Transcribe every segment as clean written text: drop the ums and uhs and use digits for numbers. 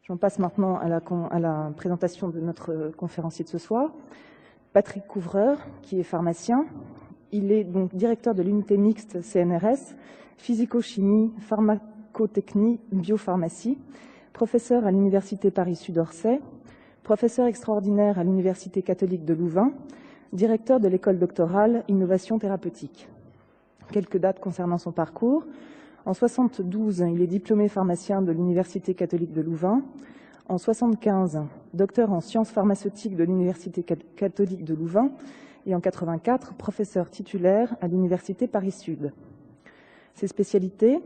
J'en passe maintenant à la présentation de notre conférencier de ce soir, Patrick Couvreur, qui est pharmacien. Il est donc directeur de l'unité mixte CNRS, physico-chimie, pharmacotechnie, biopharmacie, professeur à l'Université Paris-Sud-Orsay, professeur extraordinaire à l'Université catholique de Louvain, directeur de l'école doctorale Innovation thérapeutique. Quelques dates concernant son parcours. En 1972, il est diplômé pharmacien de l'Université catholique de Louvain. En 1975, docteur en sciences pharmaceutiques de l'Université catholique de Louvain. Et en 1984, professeur titulaire à l'Université Paris-Sud. Ses spécialités,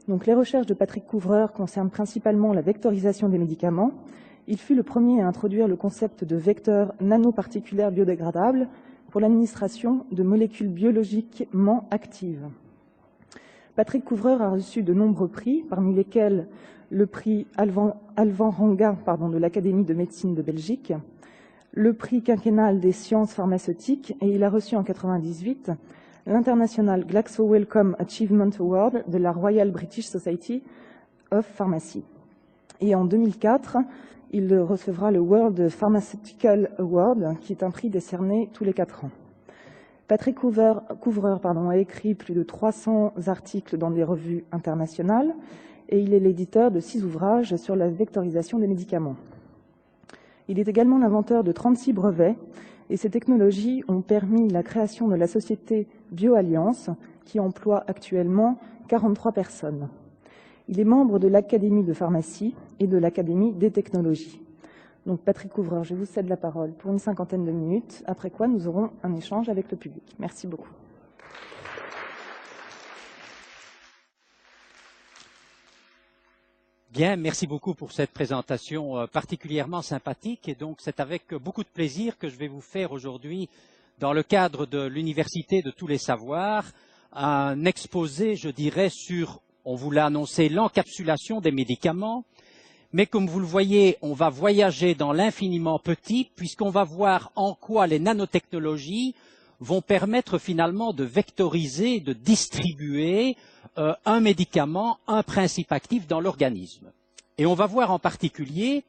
donc les recherches de Patrick Couvreur concernent principalement la vectorisation des médicaments. Il fut le premier à introduire le concept de vecteur nanoparticulaire biodégradable pour l'administration de molécules biologiquement actives. Patrick Couvreur a reçu de nombreux prix, parmi lesquels le prix Alvan Ranga de l'Académie de médecine de Belgique, le prix quinquennal des sciences pharmaceutiques, et il a reçu en 1998 l'International Glaxo Wellcome Achievement Award de la Royal British Society of Pharmacy. Et en 2004, il recevra le World Pharmaceutical Award, qui est un prix décerné tous les 4 ans. Patrick Couvreur a écrit plus de 300 articles dans des revues internationales et il est l'éditeur de 6 ouvrages sur la vectorisation des médicaments. Il est également l'inventeur de 36 brevets et ces technologies ont permis la création de la société BioAlliance qui emploie actuellement 43 personnes. Il est membre de l'Académie de pharmacie et de l'Académie des technologies. Donc Patrick Couvreur, je vous cède la parole pour une 50aine de minutes, après quoi nous aurons un échange avec le public. Merci beaucoup. Bien, merci beaucoup pour cette présentation particulièrement sympathique. Et donc, c'est avec beaucoup de plaisir que je vais vous faire aujourd'hui, dans le cadre de l'Université de tous les savoirs, un exposé, je dirais, sur, on vous l'a annoncé, l'encapsulation des médicaments. Mais comme vous le voyez, on va voyager dans l'infiniment petit, puisqu'on va voir en quoi les nanotechnologies vont permettre finalement de vectoriser, de distribuer un médicament, un principe actif dans l'organisme. Et on va voir en particulier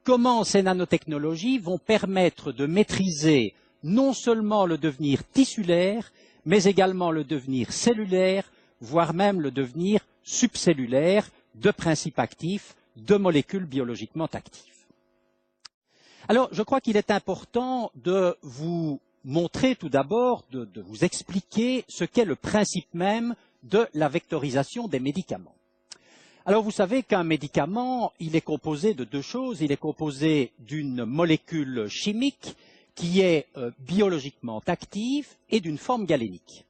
comment ces nanotechnologies vont permettre de maîtriser non seulement le devenir tissulaire, mais également le devenir cellulaire, voire même le devenir subcellulaire de principes actifs, de molécules biologiquement actives. Alors, je crois qu'il est important de vous montrer tout d'abord, de vous expliquer ce qu'est le principe même de la vectorisation des médicaments. Alors, vous savez qu'un médicament, il est composé de 2 choses. Il est composé d'une molécule chimique qui est biologiquement active et d'une forme galénique.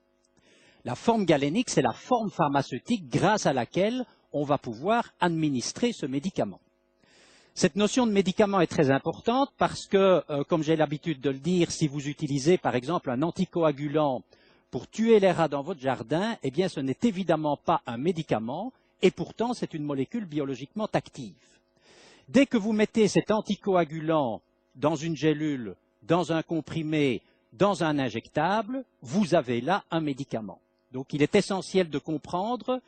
La forme galénique, c'est la forme pharmaceutique grâce à laquelle on va pouvoir administrer ce médicament. Cette notion de médicament est très importante parce que, comme j'ai l'habitude de le dire, si vous utilisez par exemple un anticoagulant pour tuer les rats dans votre jardin, eh bien ce n'est évidemment pas un médicament et pourtant c'est une molécule biologiquement active. Dès que vous mettez cet anticoagulant dans une gélule, dans un comprimé, dans un injectable, vous avez là un médicament. Donc il est essentiel de comprendre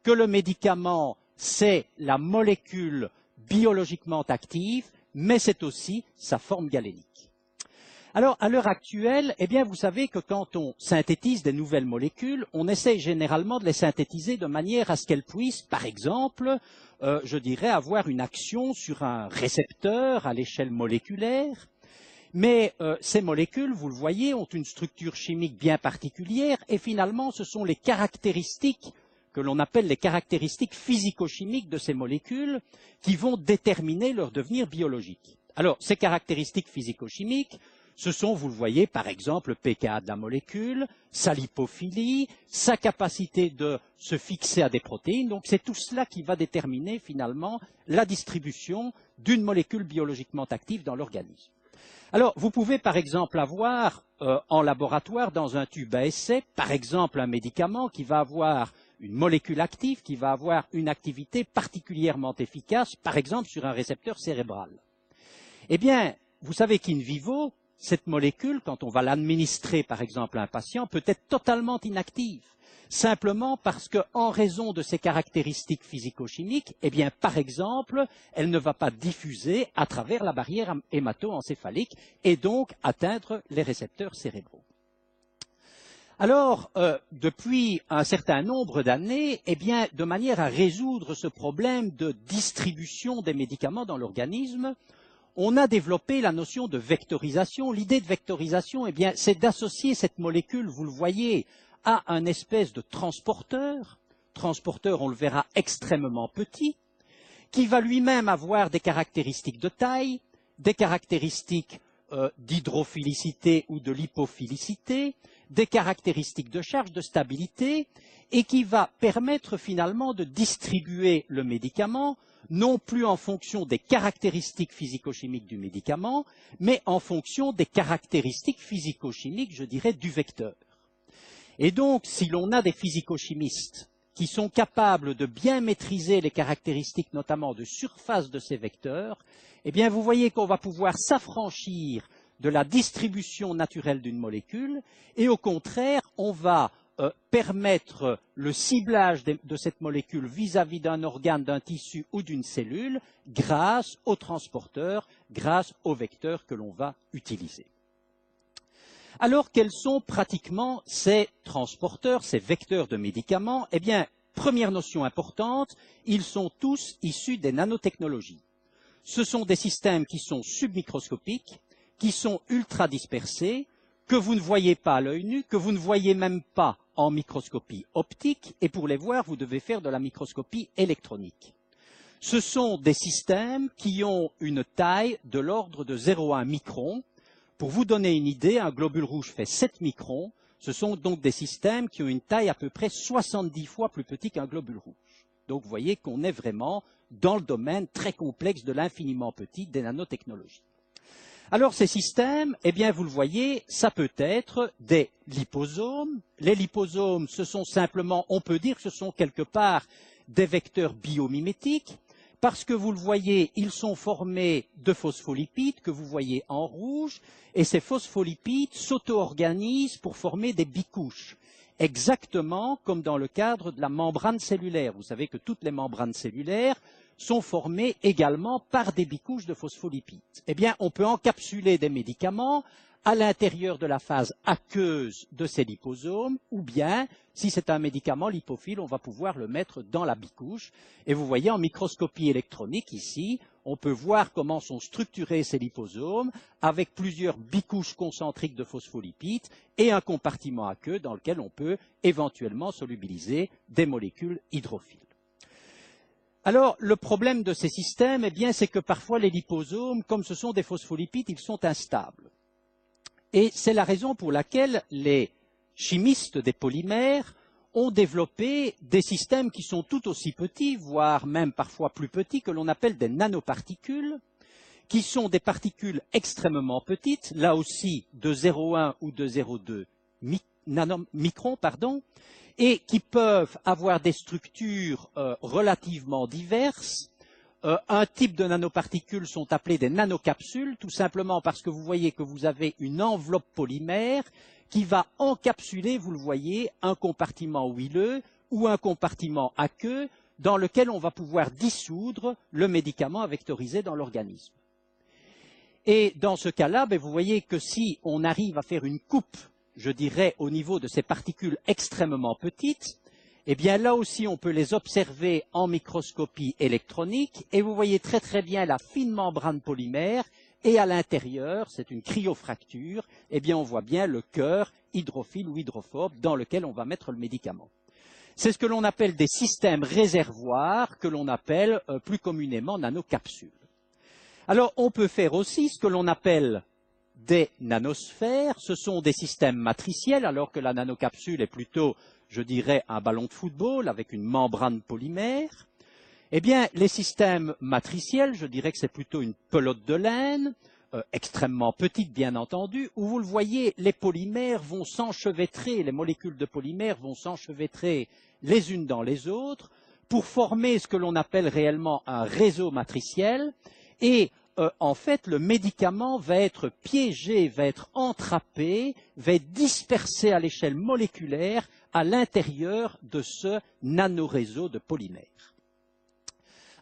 que le médicament, c'est la molécule biologiquement active, mais c'est aussi sa forme galénique. Alors, à l'heure actuelle, eh bien, vous savez que quand on synthétise des nouvelles molécules, on essaye généralement de les synthétiser de manière à ce qu'elles puissent, par exemple, je dirais, avoir une action sur un récepteur à l'échelle moléculaire. Mais ces molécules, vous le voyez, ont une structure chimique bien particulière et finalement, ce sont les caractéristiques que l'on appelle les caractéristiques physico-chimiques de ces molécules qui vont déterminer leur devenir biologique. Alors, ces caractéristiques physico-chimiques, ce sont, vous le voyez, par exemple, le pKa de la molécule, sa lipophilie, sa capacité de se fixer à des protéines. Donc, c'est tout cela qui va déterminer finalement la distribution d'une molécule biologiquement active dans l'organisme. Alors, vous pouvez par exemple avoir en laboratoire, dans un tube à essai, par exemple un médicament qui va avoir une molécule active, qui va avoir une activité particulièrement efficace, par exemple sur un récepteur cérébral. Eh bien, vous savez qu'in vivo, cette molécule, quand on va l'administrer par exemple à un patient, peut être totalement inactive. Simplement parce qu'en raison de ses caractéristiques physico-chimiques, eh bien, par exemple, elle ne va pas diffuser à travers la barrière hémato-encéphalique et donc atteindre les récepteurs cérébraux. Alors, depuis un certain nombre d'années, eh bien, de manière à résoudre ce problème de distribution des médicaments dans l'organisme, on a développé la notion de vectorisation. L'idée de vectorisation, eh bien, c'est d'associer cette molécule, vous le voyez, à un espèce de transporteur, on le verra extrêmement petit, qui va lui-même avoir des caractéristiques de taille, des caractéristiques d'hydrophilicité ou de lipophilicité, des caractéristiques de charge, de stabilité, et qui va permettre finalement de distribuer le médicament, non plus en fonction des caractéristiques physico-chimiques du médicament, mais en fonction des caractéristiques physico-chimiques, je dirais, du vecteur. Et donc, si l'on a des physico-chimistes qui sont capables de bien maîtriser les caractéristiques, notamment de surface de ces vecteurs, eh bien, vous voyez qu'on va pouvoir s'affranchir de la distribution naturelle d'une molécule et au contraire, on va permettre le ciblage de cette molécule vis-à-vis d'un organe, d'un tissu ou d'une cellule grâce au transporteur, grâce au vecteur que l'on va utiliser. Alors, quels sont pratiquement ces transporteurs, ces vecteurs de médicaments? Eh bien, première notion importante, ils sont tous issus des nanotechnologies. Ce sont des systèmes qui sont submicroscopiques, qui sont ultra dispersés, que vous ne voyez pas à l'œil nu, que vous ne voyez même pas en microscopie optique, et pour les voir, vous devez faire de la microscopie électronique. Ce sont des systèmes qui ont une taille de l'ordre de 0,1 micron. Pour vous donner une idée, un globule rouge fait 7 microns. Ce sont donc des systèmes qui ont une taille à peu près 70 fois plus petite qu'un globule rouge. Donc vous voyez qu'on est vraiment dans le domaine très complexe de l'infiniment petit des nanotechnologies. Alors ces systèmes, eh bien vous le voyez, ça peut être des liposomes. Les liposomes, ce sont simplement, on peut dire que ce sont quelque part des vecteurs biomimétiques. Parce que vous le voyez, ils sont formés de phospholipides que vous voyez en rouge, et ces phospholipides s'auto-organisent pour former des bicouches, exactement comme dans le cadre de la membrane cellulaire. Vous savez que toutes les membranes cellulaires sont formées également par des bicouches de phospholipides. Eh bien, on peut encapsuler des médicaments à l'intérieur de la phase aqueuse de ces liposomes, ou bien, si c'est un médicament lipophile, on va pouvoir le mettre dans la bicouche. Et vous voyez en microscopie électronique ici, on peut voir comment sont structurés ces liposomes avec plusieurs bicouches concentriques de phospholipides et un compartiment aqueux dans lequel on peut éventuellement solubiliser des molécules hydrophiles. Alors, le problème de ces systèmes, eh bien, c'est que parfois les liposomes, comme ce sont des phospholipides, ils sont instables. Et c'est la raison pour laquelle les chimistes des polymères ont développé des systèmes qui sont tout aussi petits, voire même parfois plus petits, que l'on appelle des nanoparticules, qui sont des particules extrêmement petites, là aussi de 0,1 ou de 0,2 microns, et qui peuvent avoir des structures relativement diverses. Un type de nanoparticules sont appelées des nanocapsules, tout simplement parce que vous voyez que vous avez une enveloppe polymère qui va encapsuler, vous le voyez, un compartiment huileux ou un compartiment aqueux dans lequel on va pouvoir dissoudre le médicament à vectoriser dans l'organisme. Et dans ce cas-là, vous voyez que si on arrive à faire une coupe, je dirais, au niveau de ces particules extrêmement petites, eh bien là aussi on peut les observer en microscopie électronique et vous voyez très très bien la fine membrane polymère et à l'intérieur, c'est une cryofracture, eh bien on voit bien le cœur hydrophile ou hydrophobe dans lequel on va mettre le médicament. C'est ce que l'on appelle des systèmes réservoirs que l'on appelle plus communément nanocapsules. Alors on peut faire aussi ce que l'on appelle des nanosphères, ce sont des systèmes matriciels alors que la nanocapsule est plutôt, je dirais, un ballon de football avec une membrane polymère. Eh bien, les systèmes matriciels, je dirais que c'est plutôt une pelote de laine, extrêmement petite bien entendu, où vous le voyez, les polymères vont s'enchevêtrer, les molécules de polymères vont s'enchevêtrer les unes dans les autres pour former ce que l'on appelle réellement un réseau matriciel. Et en fait, le médicament va être piégé, va être entrappé, va être dispersé à l'échelle moléculaire à l'intérieur de ce nanoréseau de polymères.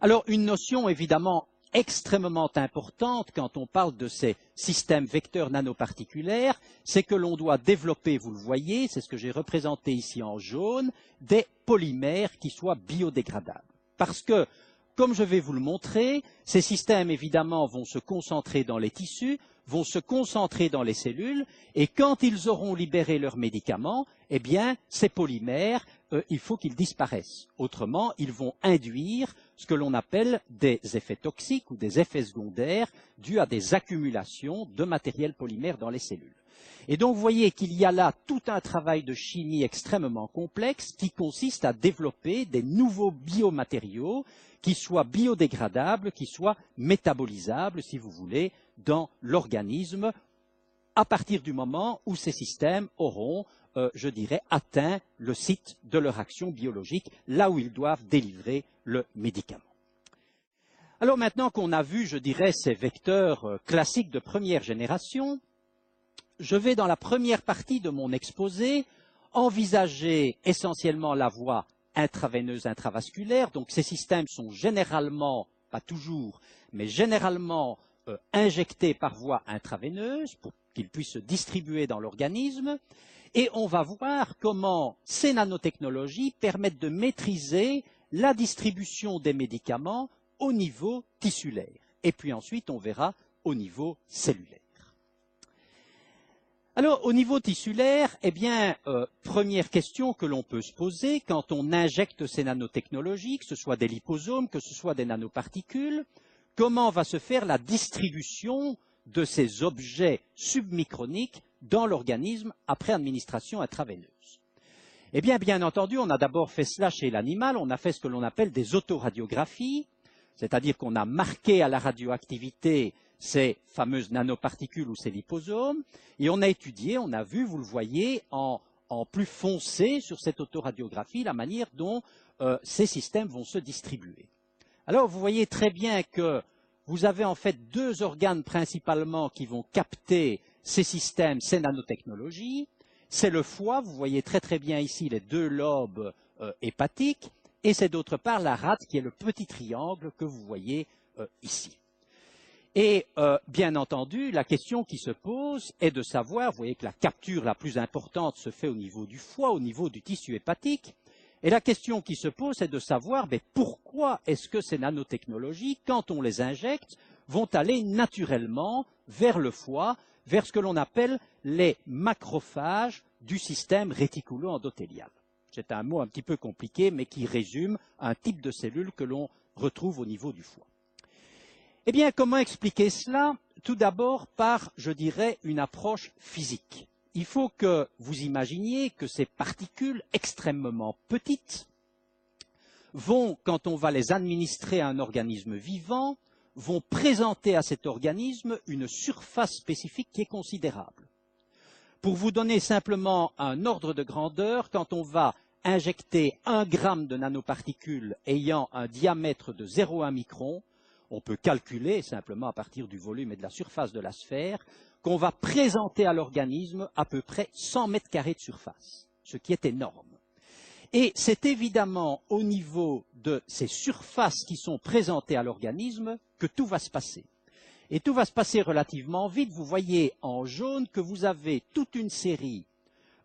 Alors, une notion évidemment extrêmement importante quand on parle de ces systèmes vecteurs nanoparticulaires, c'est que l'on doit développer, vous le voyez, c'est ce que j'ai représenté ici en jaune, des polymères qui soient biodégradables. Parce que, comme je vais vous le montrer, ces systèmes évidemment vont se concentrer dans les tissus, vont se concentrer dans les cellules, et quand ils auront libéré leurs médicaments, eh bien, ces polymères, il faut qu'ils disparaissent. Autrement, ils vont induire ce que l'on appelle des effets toxiques ou des effets secondaires dus à des accumulations de matériel polymère dans les cellules. Et donc, vous voyez qu'il y a là tout un travail de chimie extrêmement complexe qui consiste à développer des nouveaux biomatériaux qui soient biodégradables, qui soient métabolisables, si vous voulez, dans l'organisme, à partir du moment où ces systèmes auront, je dirais, atteint le site de leur action biologique, là où ils doivent délivrer le médicament. Alors maintenant qu'on a vu, je dirais, ces vecteurs classiques de première génération, je vais dans la première partie de mon exposé envisager essentiellement la voie intraveineuse intravasculaire. Donc ces systèmes sont généralement, pas toujours, mais généralement injectés par voie intraveineuse pour qu'ils puissent se distribuer dans l'organisme. Et on va voir comment ces nanotechnologies permettent de maîtriser la distribution des médicaments au niveau tissulaire. Et puis ensuite, on verra au niveau cellulaire. Alors, au niveau tissulaire, eh bien, première question que l'on peut se poser quand on injecte ces nanotechnologies, que ce soit des liposomes, que ce soit des nanoparticules, comment va se faire la distribution de ces objets submicroniques dans l'organisme après administration intraveineuse? Eh bien, bien entendu, on a d'abord fait cela chez l'animal, on a fait ce que l'on appelle des autoradiographies, c'est-à-dire qu'on a marqué à la radioactivité ces fameuses nanoparticules ou ces liposomes, et on a étudié, on a vu, vous le voyez, en plus foncé sur cette autoradiographie, la manière dont ces systèmes vont se distribuer. Alors, vous voyez très bien que vous avez en fait deux organes principalement qui vont capter ces systèmes, ces nanotechnologies. C'est le foie, vous voyez très très bien ici les deux lobes hépatiques, et c'est d'autre part la rate qui est le petit triangle que vous voyez ici. Et bien entendu, la question qui se pose est de savoir, vous voyez que la capture la plus importante se fait au niveau du foie, au niveau du tissu hépatique, et la question qui se pose est de savoir pourquoi est-ce que ces nanotechnologies, quand on les injecte, vont aller naturellement vers le foie, vers ce que l'on appelle les macrophages du système réticulo-endothélial. C'est un mot un petit peu compliqué, mais qui résume un type de cellule que l'on retrouve au niveau du foie. Eh bien, comment expliquer cela? Tout d'abord par, je dirais, une approche physique. Il faut que vous imaginiez que ces particules extrêmement petites vont, quand on va les administrer à un organisme vivant, vont présenter à cet organisme une surface spécifique qui est considérable. Pour vous donner simplement un ordre de grandeur, quand on va injecter 1 gramme de nanoparticules ayant un diamètre de 0,1 micron, on peut calculer simplement à partir du volume et de la surface de la sphère qu'on va présenter à l'organisme à peu près 100 mètres carrés de surface, ce qui est énorme. Et c'est évidemment au niveau de ces surfaces qui sont présentées à l'organisme que tout va se passer. Et tout va se passer relativement vite. Vous voyez en jaune que vous avez toute une série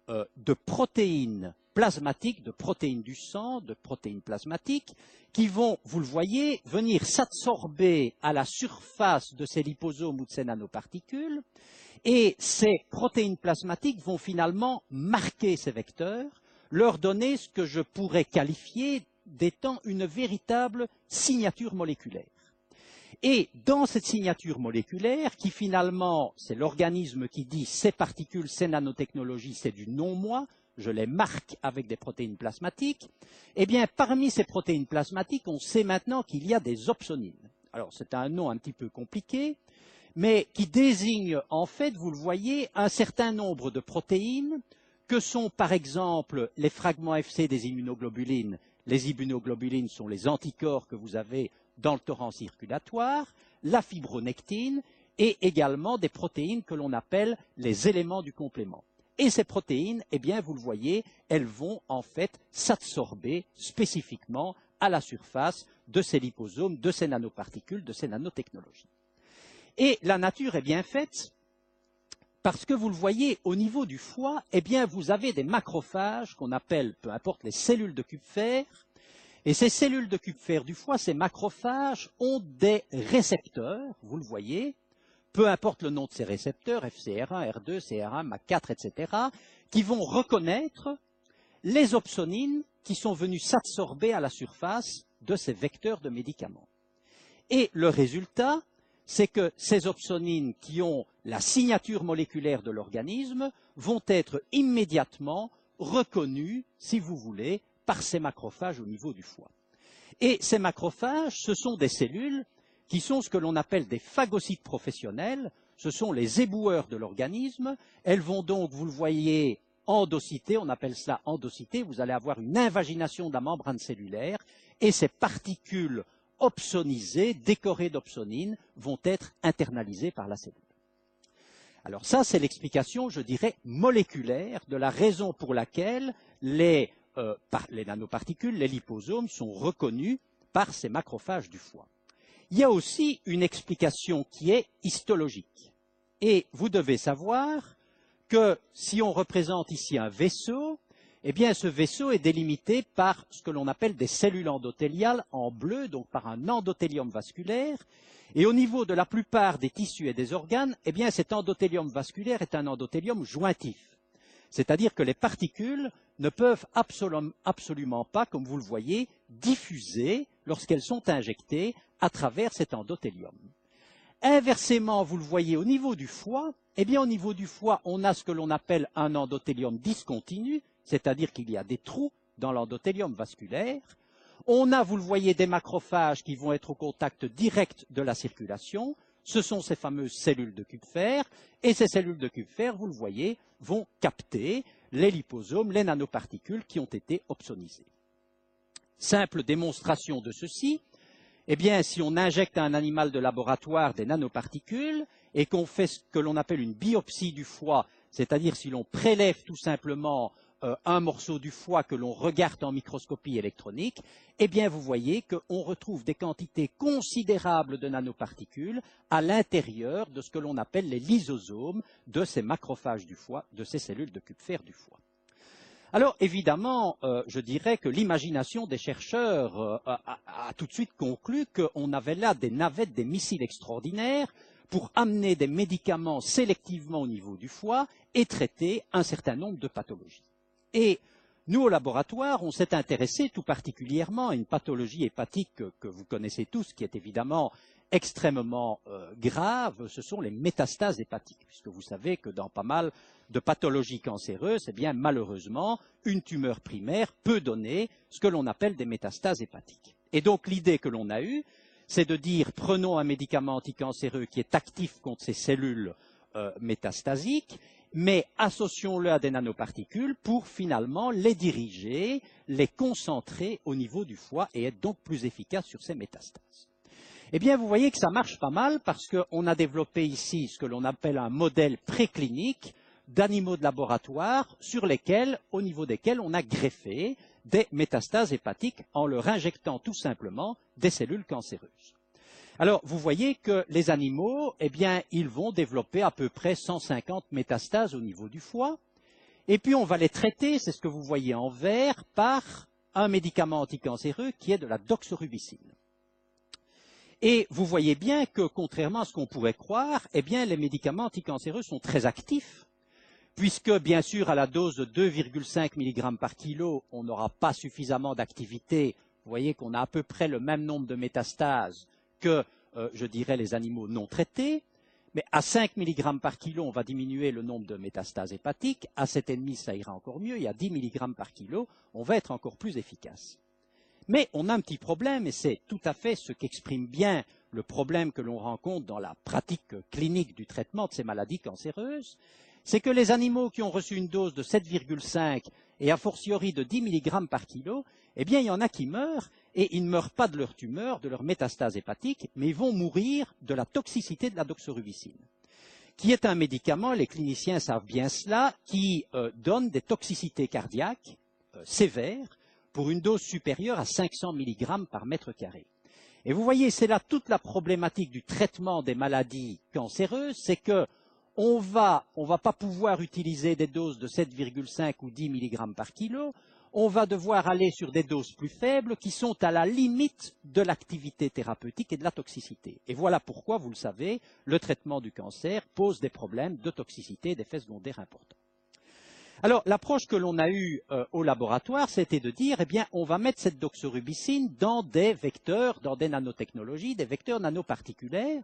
de protéines plasmatiques, de protéines du sang, de protéines plasmatiques, qui vont, vous le voyez, venir s'absorber à la surface de ces liposomes ou de ces nanoparticules, et ces protéines plasmatiques vont finalement marquer ces vecteurs, leur donner ce que je pourrais qualifier d'étant une véritable signature moléculaire. Et dans cette signature moléculaire, qui finalement, c'est l'organisme qui dit ces particules, ces nanotechnologies, c'est du non-moi, je les marque avec des protéines plasmatiques, eh bien, parmi ces protéines plasmatiques, on sait maintenant qu'il y a des opsonines. Alors, c'est un nom un petit peu compliqué, mais qui désigne, en fait, vous le voyez, un certain nombre de protéines que sont, par exemple, les fragments FC des immunoglobulines. Les immunoglobulines sont les anticorps que vous avez dans le torrent circulatoire. la fibronectine et également des protéines que l'on appelle les éléments du complément. Et ces protéines, eh bien, vous le voyez, elles vont en fait s'absorber spécifiquement à la surface de ces liposomes, de ces nanoparticules, de ces nanotechnologies. Et la nature est bien faite parce que vous le voyez, au niveau du foie, eh bien, vous avez des macrophages qu'on appelle, peu importe, les cellules de Kupfer. Et ces cellules de Kupfer du foie, ces macrophages, ont des récepteurs, vous le voyez, peu importe le nom de ces récepteurs, FCR1, R2, CR1, MAC4, etc., qui vont reconnaître les opsonines qui sont venues s'absorber à la surface de ces vecteurs de médicaments. Et le résultat, c'est que ces opsonines qui ont la signature moléculaire de l'organisme vont être immédiatement reconnues, si vous voulez, par ces macrophages au niveau du foie. Et ces macrophages, ce sont des cellules qui sont ce que l'on appelle des phagocytes professionnels, ce sont les éboueurs de l'organisme. Elles vont donc, vous le voyez, endocyter, on appelle cela endocyter, vous allez avoir une invagination de la membrane cellulaire, et ces particules opsonisées, décorées d'opsonines, vont être internalisées par la cellule. Alors ça, c'est l'explication, je dirais, moléculaire de la raison pour laquelle les nanoparticules, les liposomes, sont reconnus par ces macrophages du foie. Il y a aussi une explication qui est histologique. Et vous devez savoir que si on représente ici un vaisseau, eh bien ce vaisseau est délimité par ce que l'on appelle des cellules endothéliales en bleu, donc par un endothélium vasculaire. Et au niveau de la plupart des tissus et des organes, eh bien cet endothélium vasculaire est un endothélium jointif. C'est-à-dire que les particules ne peuvent absolument pas, comme vous le voyez, diffuser lorsqu'elles sont injectées à travers cet endothélium. Inversement, vous le voyez au niveau du foie, eh bien au niveau du foie, on a ce que l'on appelle un endothélium discontinu, c'est-à-dire qu'il y a des trous dans l'endothélium vasculaire. On a, vous le voyez, des macrophages qui vont être au contact direct de la circulation. Ce sont ces fameuses cellules de Kupfer, et ces cellules de Kupfer, vous le voyez, vont capter les liposomes, les nanoparticules qui ont été opsonisées. Simple démonstration de ceci, eh bien, si on injecte à un animal de laboratoire des nanoparticules et qu'on fait ce que l'on appelle une biopsie du foie, c'est-à-dire si l'on prélève tout simplement un morceau du foie que l'on regarde en microscopie électronique, eh bien, vous voyez qu'on retrouve des quantités considérables de nanoparticules à l'intérieur de ce que l'on appelle les lysosomes de ces macrophages du foie, de ces cellules de Kupfer du foie. Alors, évidemment, je dirais que l'imagination des chercheurs a tout de suite conclu qu'on avait là des navettes, des missiles extraordinaires pour amener des médicaments sélectivement au niveau du foie et traiter un certain nombre de pathologies. Et nous, au laboratoire, on s'est intéressé tout particulièrement à une pathologie hépatique que vous connaissez tous, qui est évidemment extrêmement grave, ce sont les métastases hépatiques, puisque vous savez que dans pas mal de pathologies cancéreuses, eh bien, malheureusement, une tumeur primaire peut donner ce que l'on appelle des métastases hépatiques. Et donc, l'idée que l'on a eue, c'est de dire, prenons un médicament anticancéreux qui est actif contre ces cellules métastasiques, mais associons-le à des nanoparticules pour finalement les diriger, les concentrer au niveau du foie et être donc plus efficace sur ces métastases. Eh bien, vous voyez que ça marche pas mal parce qu'on a développé ici ce que l'on appelle un modèle préclinique d'animaux de laboratoire sur lesquels, au niveau desquels on a greffé des métastases hépatiques en leur injectant tout simplement des cellules cancéreuses. Alors, vous voyez que les animaux, eh bien, ils vont développer à peu près 150 métastases au niveau du foie. Et puis, on va les traiter, c'est ce que vous voyez en vert, par un médicament anticancéreux qui est de la doxorubicine. Et vous voyez bien que, contrairement à ce qu'on pourrait croire, eh bien, les médicaments anticancéreux sont très actifs, puisque, bien sûr, à la dose de 2,5 mg par kilo, on n'aura pas suffisamment d'activité. Vous voyez qu'on a à peu près le même nombre de métastases que, je dirais, les animaux non traités. Mais à 5 mg par kilo, on va diminuer le nombre de métastases hépatiques. À 7,5, ça ira encore mieux. Et à 10 mg par kilo, on va être encore plus efficace. Mais on a un petit problème, et c'est tout à fait ce qu'exprime bien le problème que l'on rencontre dans la pratique clinique du traitement de ces maladies cancéreuses, c'est que les animaux qui ont reçu une dose de 7,5 et a fortiori de 10 mg par kilo, eh bien, il y en a qui meurent, et ils ne meurent pas de leur tumeur, de leur métastase hépatique, mais ils vont mourir de la toxicité de la doxorubicine, qui est un médicament, les cliniciens savent bien cela, qui donne des toxicités cardiaques sévères pour une dose supérieure à 500 mg par mètre carré. Et vous voyez, c'est là toute la problématique du traitement des maladies cancéreuses, c'est que on va pas pouvoir utiliser des doses de 7,5 ou 10 mg par kilo, on va devoir aller sur des doses plus faibles qui sont à la limite de l'activité thérapeutique et de la toxicité. Et voilà pourquoi, vous le savez, le traitement du cancer pose des problèmes de toxicité et d'effets secondaires importants. Alors, l'approche que l'on a eue au laboratoire, c'était de dire, eh bien, on va mettre cette doxorubicine dans des vecteurs, dans des nanotechnologies, des vecteurs nanoparticulaires.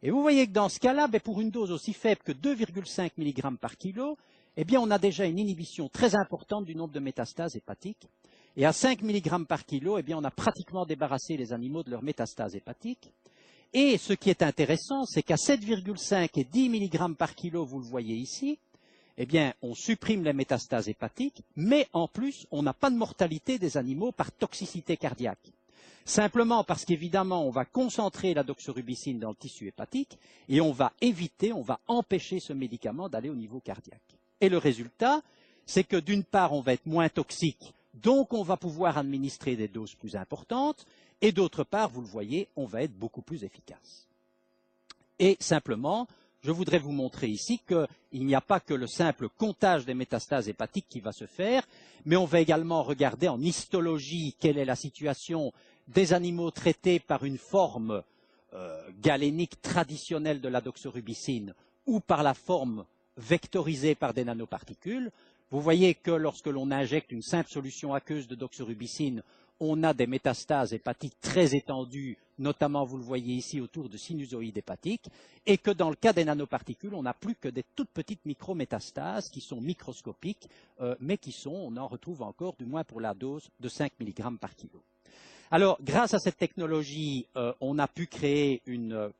Et vous voyez que dans ce cas-là, pour une dose aussi faible que 2,5 mg par kilo, eh bien, on a déjà une inhibition très importante du nombre de métastases hépatiques. Et à 5 mg par kilo, eh bien, on a pratiquement débarrassé les animaux de leurs métastases hépatiques. Et ce qui est intéressant, c'est qu'à 7,5 et 10 mg par kilo, vous le voyez ici, eh bien, on supprime les métastases hépatiques, mais en plus, on n'a pas de mortalité des animaux par toxicité cardiaque. Simplement parce qu'évidemment, on va concentrer la doxorubicine dans le tissu hépatique et on va éviter, on va empêcher ce médicament d'aller au niveau cardiaque. Et le résultat, c'est que d'une part, on va être moins toxique, donc on va pouvoir administrer des doses plus importantes, et d'autre part, vous le voyez, on va être beaucoup plus efficace. Et simplement, je voudrais vous montrer ici qu'il n'y a pas que le simple comptage des métastases hépatiques qui va se faire, mais on va également regarder en histologie quelle est la situation des animaux traités par une forme galénique traditionnelle de la doxorubicine ou par la forme vectorisée par des nanoparticules. Vous voyez que lorsque l'on injecte une simple solution aqueuse de doxorubicine, on a des métastases hépatiques très étendues, notamment, vous le voyez ici, autour de sinusoïdes hépatiques, et que dans le cas des nanoparticules, on n'a plus que des toutes petites micrométastases qui sont microscopiques, mais qui sont, on en retrouve encore, du moins pour la dose de 5 mg par kilo. Alors, grâce à cette technologie, on a pu créer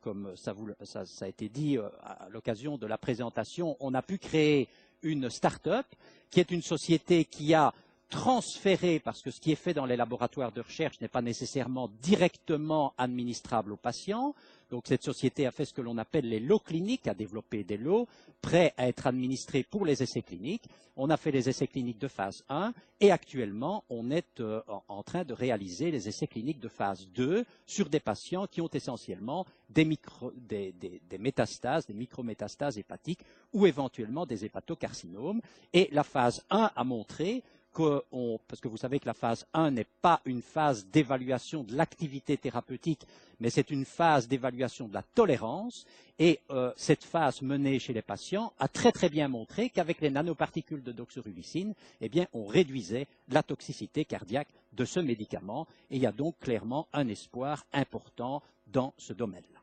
comme ça a été dit à l'occasion de la présentation, on a pu créer une start-up qui est une société qui a transféré, parce que ce qui est fait dans les laboratoires de recherche n'est pas nécessairement directement administrable aux patients. Donc cette société a fait ce que l'on appelle les lots cliniques, a développé des lots prêts à être administrés pour les essais cliniques. On a fait les essais cliniques de phase 1 et actuellement on est en train de réaliser les essais cliniques de phase 2 sur des patients qui ont essentiellement des métastases, des micrométastases hépatiques ou éventuellement des hépatocarcinomes. Et la phase 1 a montré parce que vous savez que la phase 1 n'est pas une phase d'évaluation de l'activité thérapeutique, mais c'est une phase d'évaluation de la tolérance. Et cette phase menée chez les patients a très très bien montré qu'avec les nanoparticules de doxorubicine, eh bien, on réduisait la toxicité cardiaque de ce médicament. Et il y a donc clairement un espoir important dans ce domaine-là.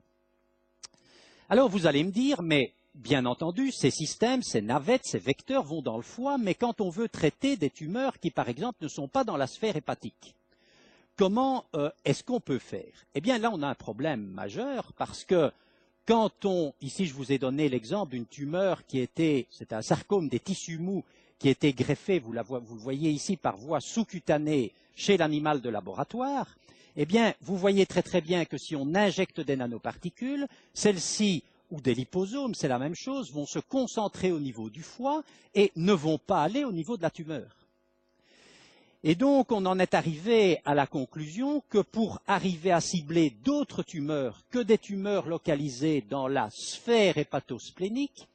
Alors vous allez me dire, mais bien entendu, ces systèmes, ces navettes, ces vecteurs vont dans le foie, mais quand on veut traiter des tumeurs qui, par exemple, ne sont pas dans la sphère hépatique, comment est-ce qu'on peut faire? Eh bien, là, on a un problème majeur parce que quand ici, je vous ai donné l'exemple d'une tumeur c'est un sarcome des tissus mous qui était greffé, vous le voyez ici, par voie sous-cutanée chez l'animal de laboratoire, eh bien, vous voyez très très bien que si on injecte des nanoparticules, celles-ci ou des liposomes, c'est la même chose, vont se concentrer au niveau du foie et ne vont pas aller au niveau de la tumeur. Et donc, on en est arrivé à la conclusion que pour arriver à cibler d'autres tumeurs que des tumeurs localisées dans la sphère hépatosplénique,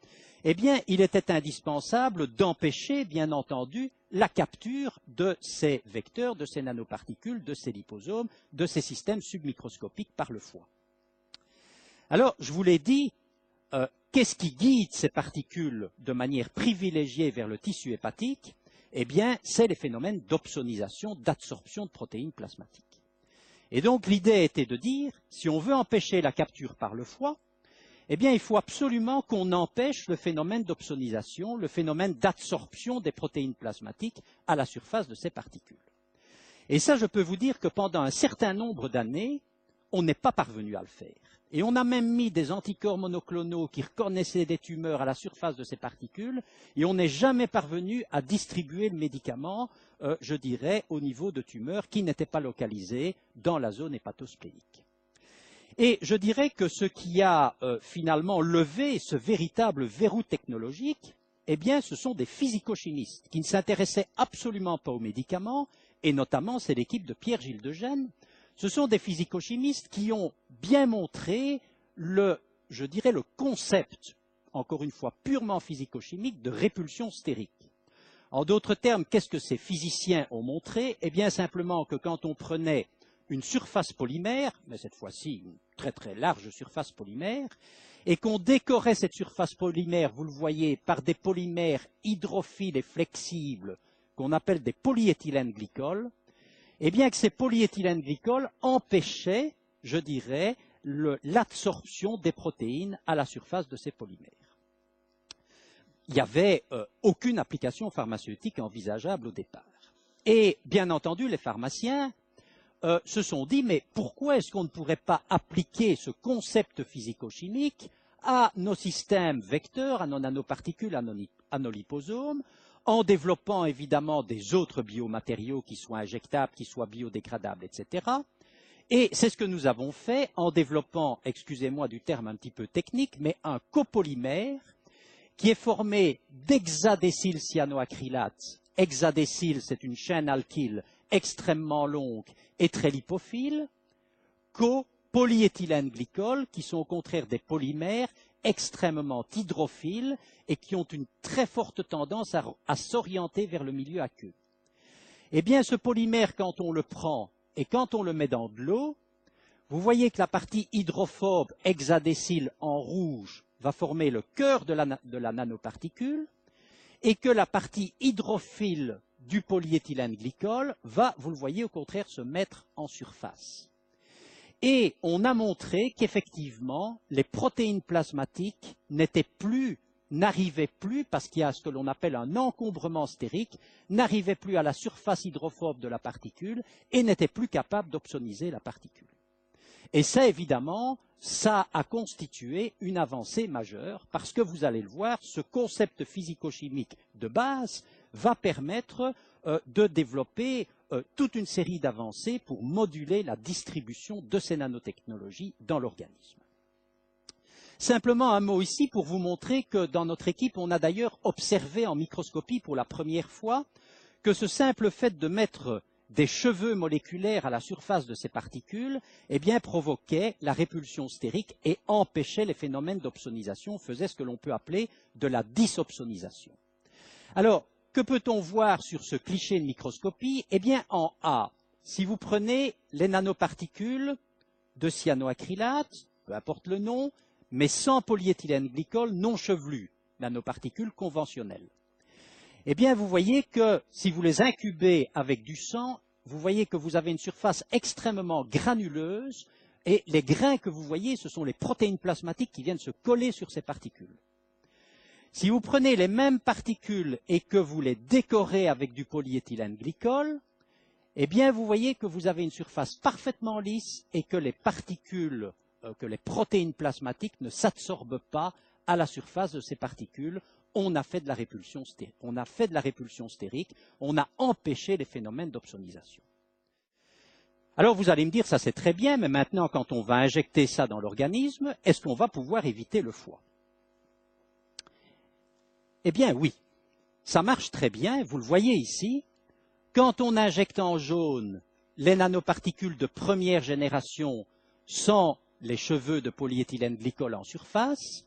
eh bien, il était indispensable d'empêcher, bien entendu, la capture de ces vecteurs, de ces nanoparticules, de ces liposomes, de ces systèmes submicroscopiques par le foie. Alors, je vous l'ai dit, qu'est-ce qui guide ces particules de manière privilégiée vers le tissu hépatique? Eh bien, c'est les phénomènes d'opsonisation, d'absorption de protéines plasmatiques. Et donc, l'idée était de dire, si on veut empêcher la capture par le foie, eh bien, il faut absolument qu'on empêche le phénomène d'opsonisation, le phénomène d'absorption des protéines plasmatiques à la surface de ces particules. Et ça, je peux vous dire que pendant un certain nombre d'années, on n'est pas parvenu à le faire. Et on a même mis des anticorps monoclonaux qui reconnaissaient des tumeurs à la surface de ces particules, et on n'est jamais parvenu à distribuer le médicament, je dirais, au niveau de tumeurs qui n'étaient pas localisées dans la zone hépatosplénique. Et je dirais que ce qui a finalement levé ce véritable verrou technologique, eh bien, ce sont des physico-chimistes qui ne s'intéressaient absolument pas aux médicaments, et notamment, c'est l'équipe de Pierre-Gilles Degène. Ce sont des physico-chimistes qui ont bien montré je dirais, le concept, encore une fois, purement physico-chimique de répulsion stérique. En d'autres termes, qu'est-ce que ces physiciens ont montré? Eh bien, simplement que quand on prenait une surface polymère, mais cette fois-ci une très très large surface polymère, et qu'on décorait cette surface polymère, vous le voyez, par des polymères hydrophiles et flexibles, qu'on appelle des polyéthylène glycols, eh bien que ces polyéthylène glycols empêchaient, je dirais, l'absorption des protéines à la surface de ces polymères. Il n'y avait aucune application pharmaceutique envisageable au départ. Et bien entendu, les pharmaciens se sont dit, mais pourquoi est-ce qu'on ne pourrait pas appliquer ce concept physico-chimique à nos systèmes vecteurs, à nos nanoparticules, à nos liposomes, en développant évidemment des autres biomatériaux qui soient injectables, qui soient biodégradables, etc. Et c'est ce que nous avons fait en développant, excusez-moi du terme un petit peu technique, mais un copolymère qui est formé d'hexadécylcyanoacrylate. Hexadécyl, c'est une chaîne alkyle extrêmement longue et très lipophile, copolyéthylène glycol, qui sont au contraire des polymères extrêmement hydrophiles et qui ont une très forte tendance à s'orienter vers le milieu aqueux. Eh bien, ce polymère, quand on le prend et quand on le met dans de l'eau, vous voyez que la partie hydrophobe hexadécyl en rouge va former le cœur de la nanoparticule et que la partie hydrophile du polyéthylène glycol va, vous le voyez, au contraire, se mettre en surface. Et on a montré qu'effectivement, les protéines plasmatiques n'arrivaient plus, parce qu'il y a ce que l'on appelle un encombrement stérique, n'arrivaient plus à la surface hydrophobe de la particule et n'étaient plus capables d'opsoniser la particule. Et ça, évidemment, ça a constitué une avancée majeure, parce que vous allez le voir, ce concept physico-chimique de base va permettre de développer toute une série d'avancées pour moduler la distribution de ces nanotechnologies dans l'organisme. Simplement un mot ici pour vous montrer que dans notre équipe, on a d'ailleurs observé en microscopie pour la première fois que ce simple fait de mettre des cheveux moléculaires à la surface de ces particules, eh bien, provoquait la répulsion stérique et empêchait les phénomènes d'opsonisation, faisait ce que l'on peut appeler de la disopsonisation. Alors, que peut-on voir sur ce cliché de microscopie? Eh bien, en A, si vous prenez les nanoparticules de cyanoacrylate, peu importe le nom, mais sans polyéthylène glycol non chevelu, nanoparticules conventionnelles, eh bien, vous voyez que si vous les incubez avec du sang, vous voyez que vous avez une surface extrêmement granuleuse et les grains que vous voyez, ce sont les protéines plasmatiques qui viennent se coller sur ces particules. Si vous prenez les mêmes particules et que vous les décorez avec du polyéthylène glycol, eh bien, vous voyez que vous avez une surface parfaitement lisse et que les particules, que les protéines plasmatiques ne s'absorbent pas à la surface de ces particules. On a fait de la répulsion stérique, on a empêché les phénomènes d'opsonisation. Alors vous allez me dire, ça c'est très bien, mais maintenant quand on va injecter ça dans l'organisme, est-ce qu'on va pouvoir éviter le foie? Eh bien oui, ça marche très bien, vous le voyez ici, quand on injecte en jaune les nanoparticules de première génération sans les cheveux de polyéthylène glycol en surface,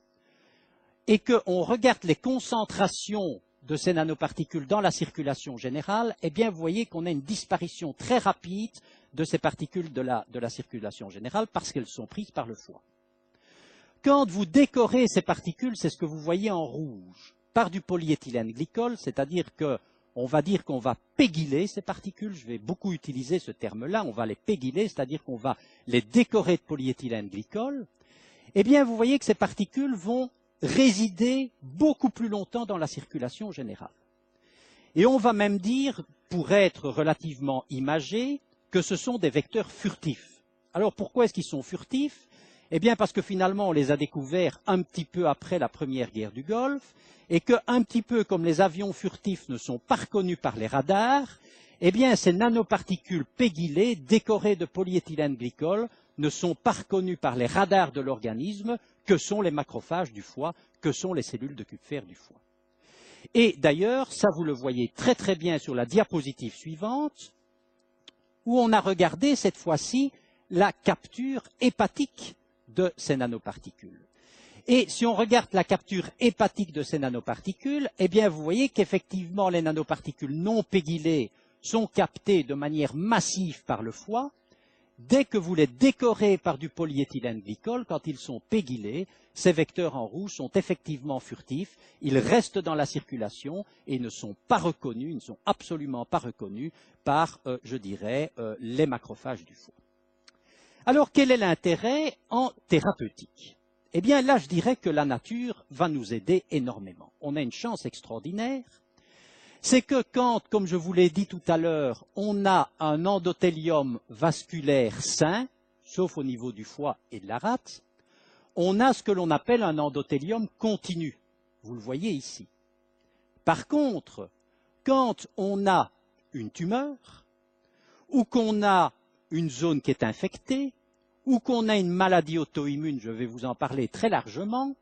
et qu'on regarde les concentrations de ces nanoparticules dans la circulation générale, eh bien, vous voyez qu'on a une disparition très rapide de ces particules de la circulation générale parce qu'elles sont prises par le foie. Quand vous décorez ces particules, c'est ce que vous voyez en rouge, par du polyéthylène glycol, c'est-à-dire qu'on va dire qu'on va péguiler ces particules, je vais beaucoup utiliser ce terme-là, on va les péguiler, c'est-à-dire qu'on va les décorer de polyéthylène glycol, eh bien, vous voyez que ces particules vont résider beaucoup plus longtemps dans la circulation générale. Et on va même dire, pour être relativement imagé, que ce sont des vecteurs furtifs. Alors pourquoi est-ce qu'ils sont furtifs? Eh bien parce que finalement on les a découverts un petit peu après la première guerre du Golfe, et que, un petit peu comme les avions furtifs ne sont pas reconnus par les radars, eh bien ces nanoparticules pégylées, décorées de polyéthylène glycol, ne sont pas reconnus par les radars de l'organisme, que sont les macrophages du foie, que sont les cellules de Kupfer du foie. Et d'ailleurs, ça vous le voyez très très bien sur la diapositive suivante, où on a regardé cette fois-ci la capture hépatique de ces nanoparticules. Et si on regarde la capture hépatique de ces nanoparticules, eh bien vous voyez qu'effectivement les nanoparticules non pégylées sont captées de manière massive par le foie. Dès que vous les décorez par du polyéthylène glycol, quand ils sont pégylés, ces vecteurs en rouge sont effectivement furtifs, ils restent dans la circulation et ne sont pas reconnus, ils ne sont absolument pas reconnus par, je dirais, les macrophages du foie. Alors quel est l'intérêt en thérapeutique? Eh bien là, je dirais que la nature va nous aider énormément. On a une chance extraordinaire, c'est que quand, comme je vous l'ai dit tout à l'heure, on a un endothélium vasculaire sain, sauf au niveau du foie et de la rate, on a ce que l'on appelle un endothélium continu. Vous le voyez ici. Par contre, quand on a une tumeur, ou qu'on a une zone qui est infectée, ou qu'on a une maladie auto-immune, je vais vous en parler très largement,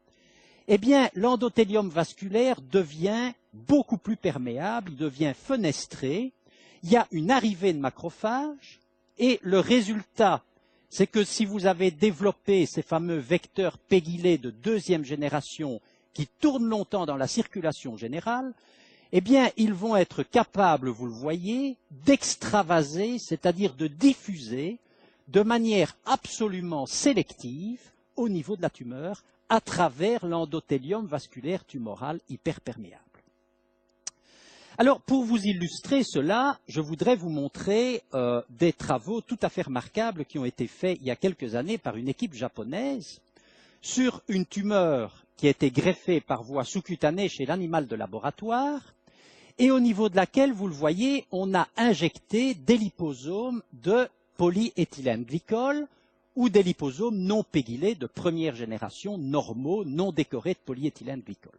eh bien, l'endothélium vasculaire devient beaucoup plus perméable, il devient fenestré, il y a une arrivée de macrophages, et le résultat, c'est que si vous avez développé ces fameux vecteurs pégylés de deuxième génération qui tournent longtemps dans la circulation générale, eh bien, ils vont être capables, vous le voyez, d'extravaser, c'est-à-dire de diffuser de manière absolument sélective au niveau de la tumeur à travers l'endothélium vasculaire tumoral hyperperméable. Alors, pour vous illustrer cela, je voudrais vous montrer des travaux tout à fait remarquables qui ont été faits il y a quelques années par une équipe japonaise sur une tumeur qui a été greffée par voie sous-cutanée chez l'animal de laboratoire et au niveau de laquelle, vous le voyez, on a injecté des liposomes de polyéthylène glycol ou des liposomes non pégylés de première génération, normaux, non décorés de polyéthylène glycol.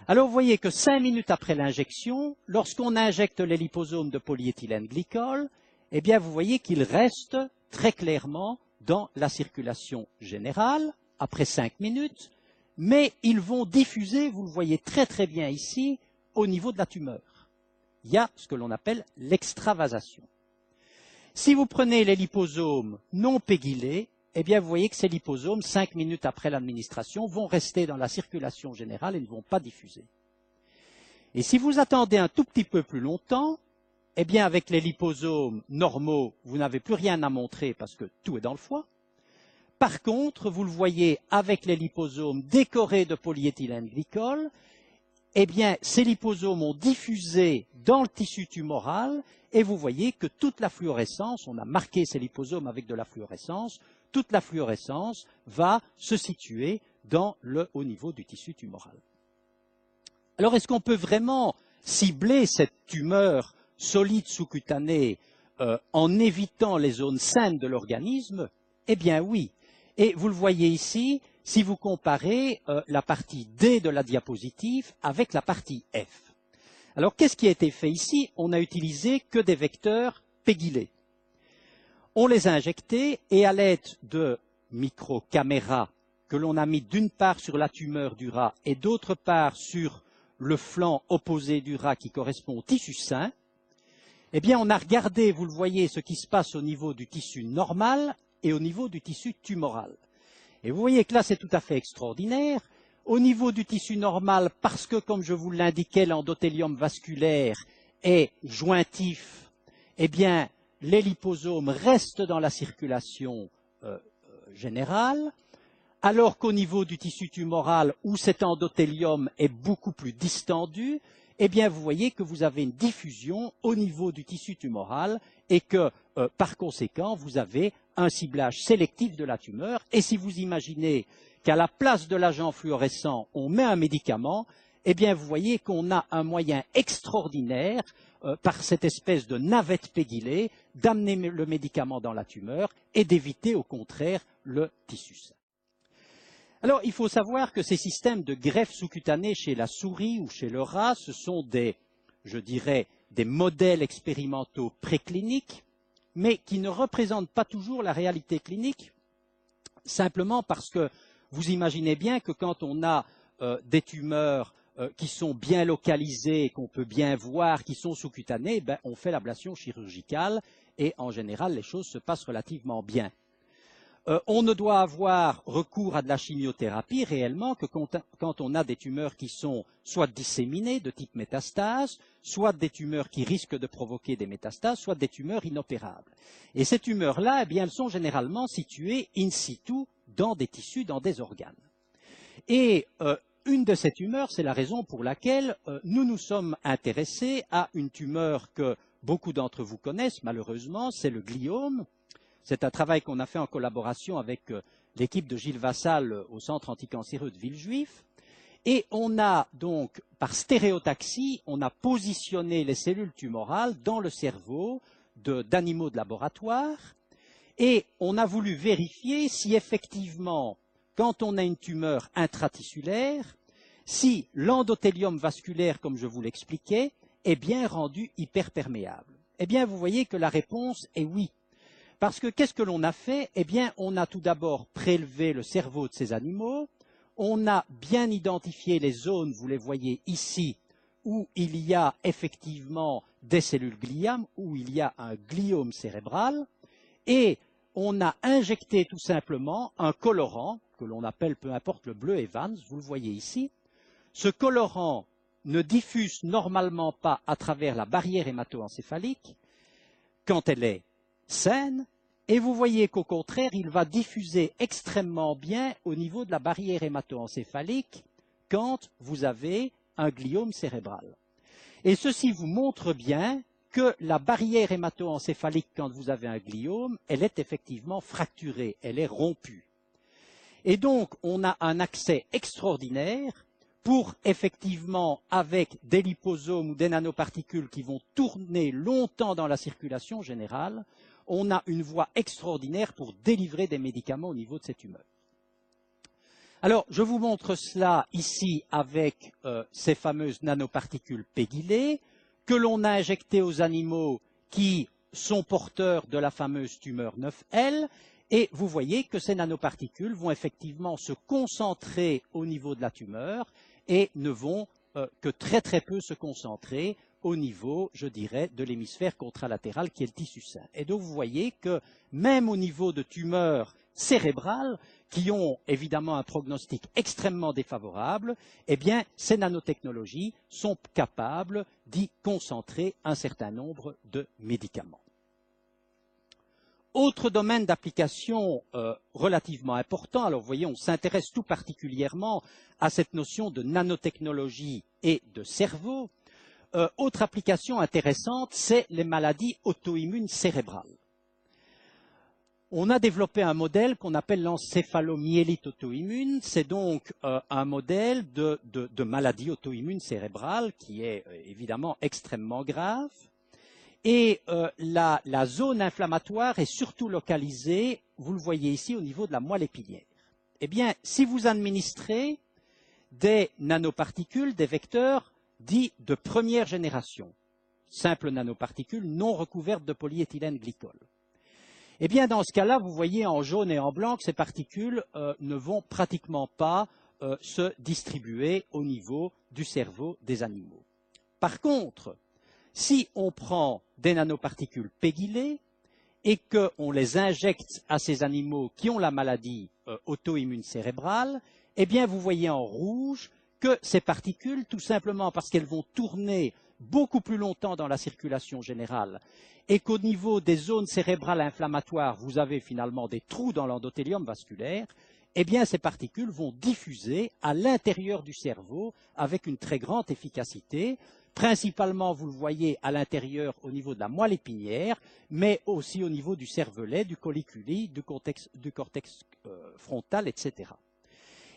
Alors vous voyez que 5 minutes après l'injection, lorsqu'on injecte les liposomes de polyéthylène glycol, eh bien vous voyez qu'ils restent très clairement dans la circulation générale, après 5 minutes, mais ils vont diffuser, vous le voyez très très bien ici, au niveau de la tumeur. Il y a ce que l'on appelle l'extravasation. Si vous prenez les liposomes non pégylés, eh bien vous voyez que ces liposomes, 5 minutes après l'administration, vont rester dans la circulation générale et ne vont pas diffuser. Et si vous attendez un tout petit peu plus longtemps, eh bien avec les liposomes normaux, vous n'avez plus rien à montrer parce que tout est dans le foie. Par contre, vous le voyez avec les liposomes décorés de polyéthylène glycol, eh bien ces liposomes ont diffusé dans le tissu tumoral et vous voyez que toute la fluorescence, on a marqué ces liposomes avec de la fluorescence, toute la fluorescence va se situer au niveau du tissu tumoral. Alors, est-ce qu'on peut vraiment cibler cette tumeur solide sous-cutanée en évitant les zones saines de l'organisme? Eh bien oui. Et vous le voyez ici, si vous comparez la partie D de la diapositive avec la partie F. Alors, qu'est-ce qui a été fait ici? On n'a utilisé que des vecteurs pégylés. On les a injectés et à l'aide de microcaméras que l'on a mis d'une part sur la tumeur du rat et d'autre part sur le flanc opposé du rat qui correspond au tissu sain, eh bien on a regardé, vous le voyez, ce qui se passe au niveau du tissu normal et au niveau du tissu tumoral. Et vous voyez que là c'est tout à fait extraordinaire. Au niveau du tissu normal, parce que, comme je vous l'indiquais, l'endothélium vasculaire est jointif, eh bien, les liposomes restent dans la circulation générale, alors qu'au niveau du tissu tumoral, où cet endothélium est beaucoup plus distendu, eh bien, vous voyez que vous avez une diffusion au niveau du tissu tumoral et que, par conséquent, vous avez un ciblage sélectif de la tumeur. Et si vous imaginez qu'à la place de l'agent fluorescent, on met un médicament, eh bien, vous voyez qu'on a un moyen extraordinaire par cette espèce de navette pégylée, d'amener le médicament dans la tumeur et d'éviter au contraire le tissu sain. Alors, il faut savoir que ces systèmes de greffe sous-cutanée chez la souris ou chez le rat, ce sont je dirais, des modèles expérimentaux précliniques, mais qui ne représentent pas toujours la réalité clinique, simplement parce que vous imaginez bien que quand on a des tumeurs qui sont bien localisées, qu'on peut bien voir, qui sont sous-cutanées, ben, on fait l'ablation chirurgicale et en général, les choses se passent relativement bien. On ne doit avoir recours à de la chimiothérapie réellement que quand on a des tumeurs qui sont soit disséminées de type métastase, soit des tumeurs qui risquent de provoquer des métastases, soit des tumeurs inopérables. Et ces tumeurs-là, eh bien, elles sont généralement situées in situ dans des tissus, dans des organes. Et une de ces tumeurs, c'est la raison pour laquelle nous nous sommes intéressés à une tumeur que beaucoup d'entre vous connaissent, malheureusement, c'est le gliome. C'est un travail qu'on a fait en collaboration avec l'équipe de Gilles Vassal au Centre anticancéreux de Villejuif. Et on a donc, par stéréotaxie, on a positionné les cellules tumorales dans le cerveau d'animaux de laboratoire. Et on a voulu vérifier si effectivement, quand on a une tumeur intratissulaire, si l'endothélium vasculaire, comme je vous l'expliquais, est bien rendu hyperperméable. Eh bien, vous voyez que la réponse est oui. Parce que qu'est-ce que l'on a fait? Eh bien, on a tout d'abord prélevé le cerveau de ces animaux, on a bien identifié les zones, vous les voyez ici, où il y a effectivement des cellules gliales, où il y a un gliome cérébral, et on a injecté tout simplement un colorant, que l'on appelle peu importe le bleu Evans, vous le voyez ici. Ce colorant ne diffuse normalement pas à travers la barrière hémato-encéphalique quand elle est saine, et vous voyez qu'au contraire, il va diffuser extrêmement bien au niveau de la barrière hémato-encéphalique quand vous avez un gliome cérébral. Et ceci vous montre bien que la barrière hémato-encéphalique, quand vous avez un gliome, elle est effectivement fracturée, elle est rompue. Et donc, on a un accès extraordinaire pour effectivement, avec des liposomes ou des nanoparticules qui vont tourner longtemps dans la circulation générale, on a une voie extraordinaire pour délivrer des médicaments au niveau de ces tumeurs. Alors, je vous montre cela ici avec ces fameuses nanoparticules pégylées que l'on a injectées aux animaux qui sont porteurs de la fameuse tumeur 9L. Et vous voyez que ces nanoparticules vont effectivement se concentrer au niveau de la tumeur et ne vont que très très peu se concentrer au niveau, je dirais, de l'hémisphère contralatéral qui est le tissu sain. Et donc vous voyez que même au niveau de tumeurs cérébrales, qui ont évidemment un prognostic extrêmement défavorable, eh bien ces nanotechnologies sont capables d'y concentrer un certain nombre de médicaments. Autre domaine d'application relativement important, alors vous voyez, on s'intéresse tout particulièrement à cette notion de nanotechnologie et de cerveau. Autre application intéressante, c'est les maladies auto-immunes cérébrales. On a développé un modèle qu'on appelle l'encéphalomyélite auto-immune. C'est donc un modèle de maladie auto-immune cérébrale qui est évidemment extrêmement grave. Et la zone inflammatoire est surtout localisée, vous le voyez ici, au niveau de la moelle épinière. Eh bien, si vous administrez des nanoparticules, des vecteurs dits de première génération, simples nanoparticules non recouvertes de polyéthylène glycol, eh bien, dans ce cas-là, vous voyez en jaune et en blanc que ces particules ne vont pratiquement pas se distribuer au niveau du cerveau des animaux. Par contre, si on prend des nanoparticules pégylées et qu'on les injecte à ces animaux qui ont la maladie auto-immune cérébrale, eh bien, vous voyez en rouge que ces particules, tout simplement parce qu'elles vont tourner beaucoup plus longtemps dans la circulation générale et qu'au niveau des zones cérébrales inflammatoires, vous avez finalement des trous dans l'endothélium vasculaire, eh bien, ces particules vont diffuser à l'intérieur du cerveau avec une très grande efficacité. Principalement, vous le voyez à l'intérieur au niveau de la moelle épinière, mais aussi au niveau du cervelet, du colliculi, du cortex frontal, etc.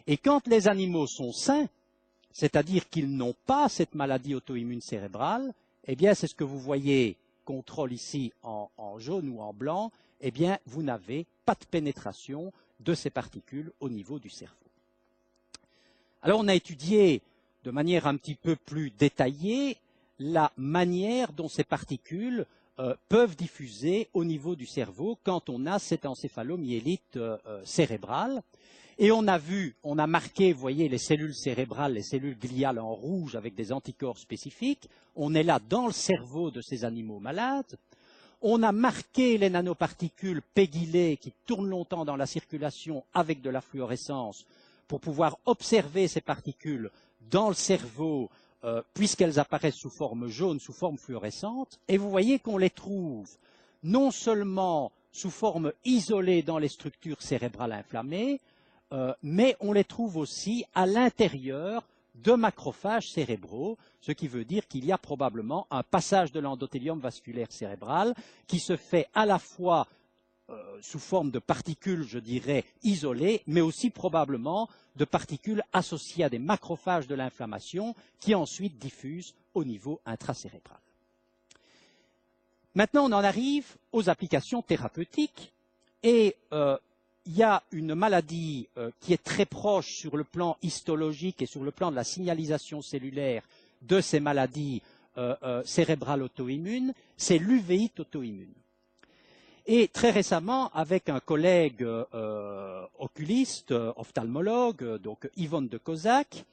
Et quand les animaux sont sains, c'est-à-dire qu'ils n'ont pas cette maladie auto-immune cérébrale, eh bien, c'est ce que vous voyez, contrôle ici en jaune ou en blanc, eh bien, vous n'avez pas de pénétration de ces particules au niveau du cerveau. Alors, on a étudié de manière un petit peu plus détaillée la manière dont ces particules peuvent diffuser au niveau du cerveau quand on a cette encéphalomyélite cérébrale. Et on a marqué, vous voyez, les cellules cérébrales, les cellules gliales en rouge avec des anticorps spécifiques. On est là dans le cerveau de ces animaux malades. On a marqué les nanoparticules pégylées qui tournent longtemps dans la circulation avec de la fluorescence pour pouvoir observer ces particules dans le cerveau puisqu'elles apparaissent sous forme jaune, sous forme fluorescente. Et vous voyez qu'on les trouve non seulement sous forme isolée dans les structures cérébrales inflammées, mais on les trouve aussi à l'intérieur de macrophages cérébraux, ce qui veut dire qu'il y a probablement un passage de l'endothélium vasculaire cérébral qui se fait à la fois sous forme de particules, je dirais, isolées, mais aussi probablement de particules associées à des macrophages de l'inflammation qui ensuite diffusent au niveau intracérébral. Maintenant, on en arrive aux applications thérapeutiques et il y a une maladie qui est très proche sur le plan histologique et sur le plan de la signalisation cellulaire de ces maladies cérébrales auto-immunes, c'est l'uvéite auto-immune. Et très récemment, avec un collègue oculiste, ophtalmologue, donc Yvonne de Kozak,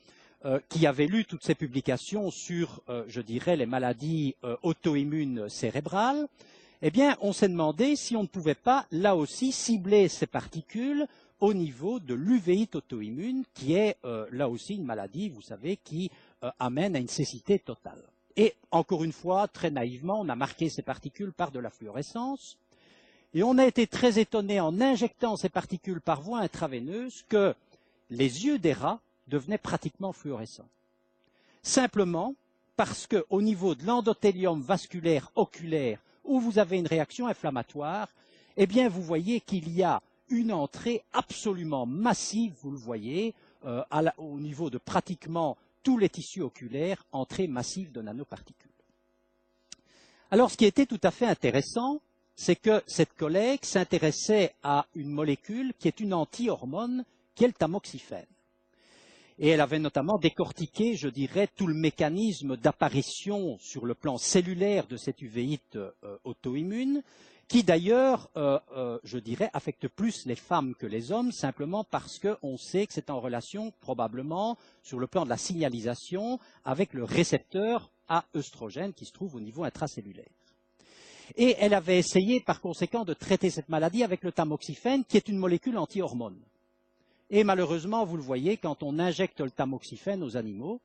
qui avait lu toutes ces publications sur, je dirais, les maladies auto-immunes cérébrales, eh bien, on s'est demandé si on ne pouvait pas, là aussi, cibler ces particules au niveau de l'uvéite auto-immune, qui est, là aussi, une maladie, vous savez, qui amène à une cécité totale. Et, encore une fois, très naïvement, on a marqué ces particules par de la fluorescence, et on a été très étonné en injectant ces particules par voie intraveineuse que les yeux des rats devenaient pratiquement fluorescents. Simplement parce qu'au niveau de l'endothélium vasculaire oculaire, où vous avez une réaction inflammatoire, eh bien, vous voyez qu'il y a une entrée absolument massive, vous le voyez, au niveau de pratiquement tous les tissus oculaires, entrée massive de nanoparticules. Alors, ce qui était tout à fait intéressant, c'est que cette collègue s'intéressait à une molécule qui est une anti-hormone, qui est le tamoxifène. Et elle avait notamment décortiqué, je dirais, tout le mécanisme d'apparition sur le plan cellulaire de cette uvéite auto-immune, qui d'ailleurs, je dirais, affecte plus les femmes que les hommes, simplement parce qu'on sait que c'est en relation probablement sur le plan de la signalisation avec le récepteur à œstrogène qui se trouve au niveau intracellulaire. Et elle avait essayé par conséquent de traiter cette maladie avec le tamoxifène, qui est une molécule anti-hormone. Et malheureusement, vous le voyez, quand on injecte le tamoxifène aux animaux,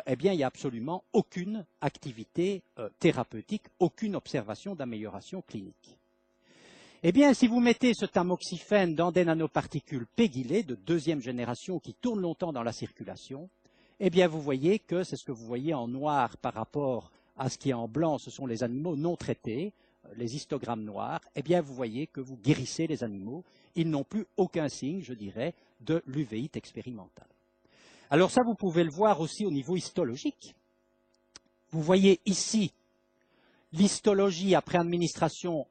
eh bien, il n'y a absolument aucune activité thérapeutique, aucune observation d'amélioration clinique. Eh bien, si vous mettez ce tamoxifène dans des nanoparticules pégylées de deuxième génération qui tournent longtemps dans la circulation, eh bien, vous voyez que c'est ce que vous voyez en noir par rapport à ce qui est en blanc, ce sont les animaux non traités, les histogrammes noirs, eh bien, vous voyez que vous guérissez les animaux. Ils n'ont plus aucun signe, je dirais, de l'uvéite expérimentale. Alors ça, vous pouvez le voir aussi au niveau histologique. Vous voyez ici l'histologie après administration